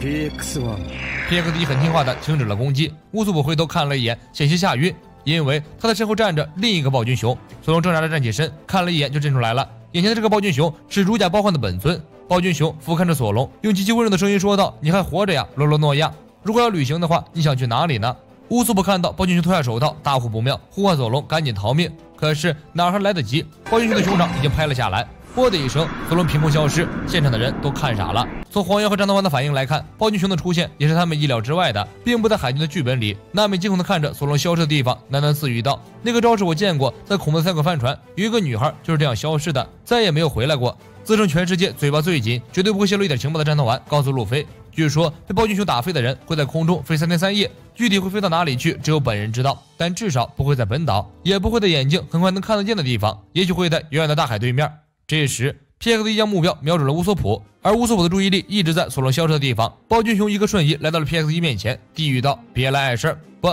PXE 很听话的停止了攻击。乌索普回头看了一眼，险些吓晕，因为他的身后站着另一个暴君熊。索隆挣扎着站起身，看了一眼就认出来了，眼前的这个暴君熊是如假包换的本尊。暴君熊俯瞰着索隆，用极其温柔的声音说道：“你还活着呀，罗罗诺亚。如果要旅行的话，你想去哪里呢？”乌索普看到暴君熊脱下手套，大呼不妙，呼唤索隆赶紧逃命。可是哪还来得及，暴君熊的熊掌已经拍了下来。啵的一声，索隆凭空消失，现场的人都看傻了。从黄猿和战桃丸的反应来看，暴君熊的出现也是他们意料之外的，并不在海军的剧本里。娜美惊恐地看着索隆消失的地方，喃喃自语道：“那个招式我见过，在恐怖的3个帆船，有一个女孩就是这样消失的，再也没有回来过。”自称全世界嘴巴最紧，绝对不会泄露一点情报的战桃丸告诉路飞，据说被暴君熊打飞的人会在空中飞3天3夜，具体会飞到哪里去，只有本人知道，但至少不会在本岛，也不会在眼睛很快能看得见的地方，也许会在远远的大海对面。这时PXE 将目标瞄准了乌索普，而乌索普的注意力一直在索隆消失的地方。暴君熊一个瞬移来到了 PXE 面前，低语道：“别来碍事儿。”不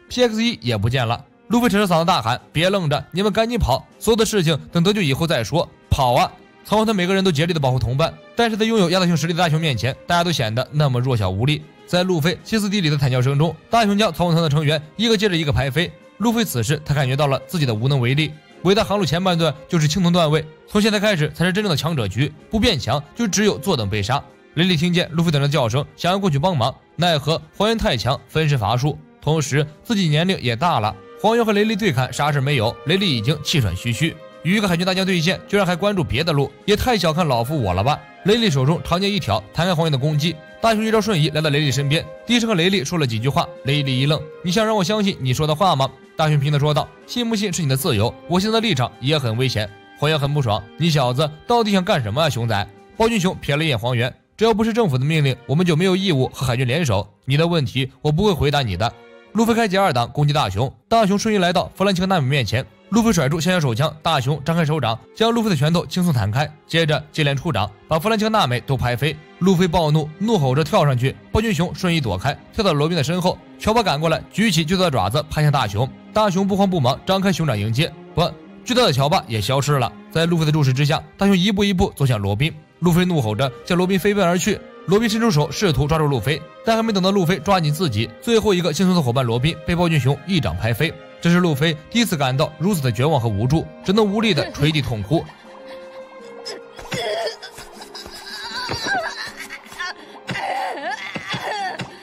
，PXE 也不见了。路飞扯着嗓子大喊：“别愣着，你们赶紧跑！所有的事情等得救以后再说，跑啊！”曹洪他每个人都竭力的保护同伴，但是在拥有压倒性实力的大熊面前，大家都显得那么弱小无力。在路飞歇斯底里的惨叫声中，大熊将曹洪团的成员一个接着一个排飞。路飞此时他感觉到了自己的无能为力。伟大航路前半段就是青铜段位，从现在开始才是真正的强者局，不变强就只有坐等被杀。雷利听见路飞等的叫声，想要过去帮忙，奈何黄猿太强，分身乏术，同时自己年龄也大了。黄猿和雷利对砍，啥事没有，雷利已经气喘吁吁。与一个海军大将对线，居然还关注别的路，也太小看老夫我了吧！雷利手中长剑一挑，弹开黄猿的攻击。大熊一招瞬移来到雷利身边，低声和雷利说了几句话。雷利一愣：“你想让我相信你说的话吗？”大熊平地说道：“信不信是你的自由，我现在的立场也很危险。”黄猿很不爽：“你小子到底想干什么啊，熊仔？”暴君熊瞥了一眼黄猿：“只要不是政府的命令，我们就没有义务和海军联手。你的问题我不会回答你的。”路飞开启2档攻击大熊，大熊瞬移来到弗兰奇和纳米面前。路飞甩出小手枪，大熊张开手掌，将路飞的拳头轻松弹开，接着接连出掌，把弗兰奇和娜美都拍飞。路飞暴怒，怒吼着跳上去，暴君熊瞬移躲开，跳到罗宾的身后。乔巴赶过来，举起巨大的爪子拍向大熊。大熊不慌不忙，张开熊掌迎接。不，巨大的乔巴也消失了。在路飞的注视之下，大熊一步一步走向罗宾。路飞怒吼着向罗宾飞奔而去。罗宾伸出手试图抓住路飞，但还没等到路飞抓紧自己，最后一个幸存的伙伴罗宾被暴君熊一掌拍飞。这是路飞第一次感到如此的绝望和无助，只能无力的捶地痛哭。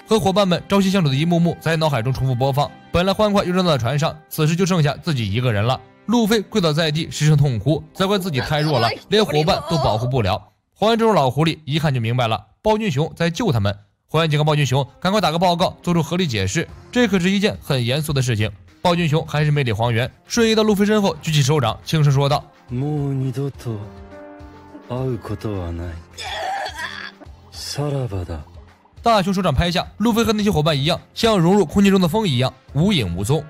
和伙伴们朝夕相处的一幕幕在脑海中重复播放。本来欢快又热闹的船上，此时就剩下自己一个人了。路飞跪倒在地，失声痛哭，责怪自己太弱了，连伙伴都保护不了。黄猿这种老狐狸一看就明白了，暴君熊在救他们。黄猿警告暴君熊赶快打个报告，做出合理解释，这可是一件很严肃的事情。暴君熊还是没理黄猿，瞬移到路飞身后，举起手掌，轻声说道：“もう二度と会うことはない。さらばだ。”大熊手掌拍下，路飞和那些伙伴一样，像融入空气中的风一样无影无踪。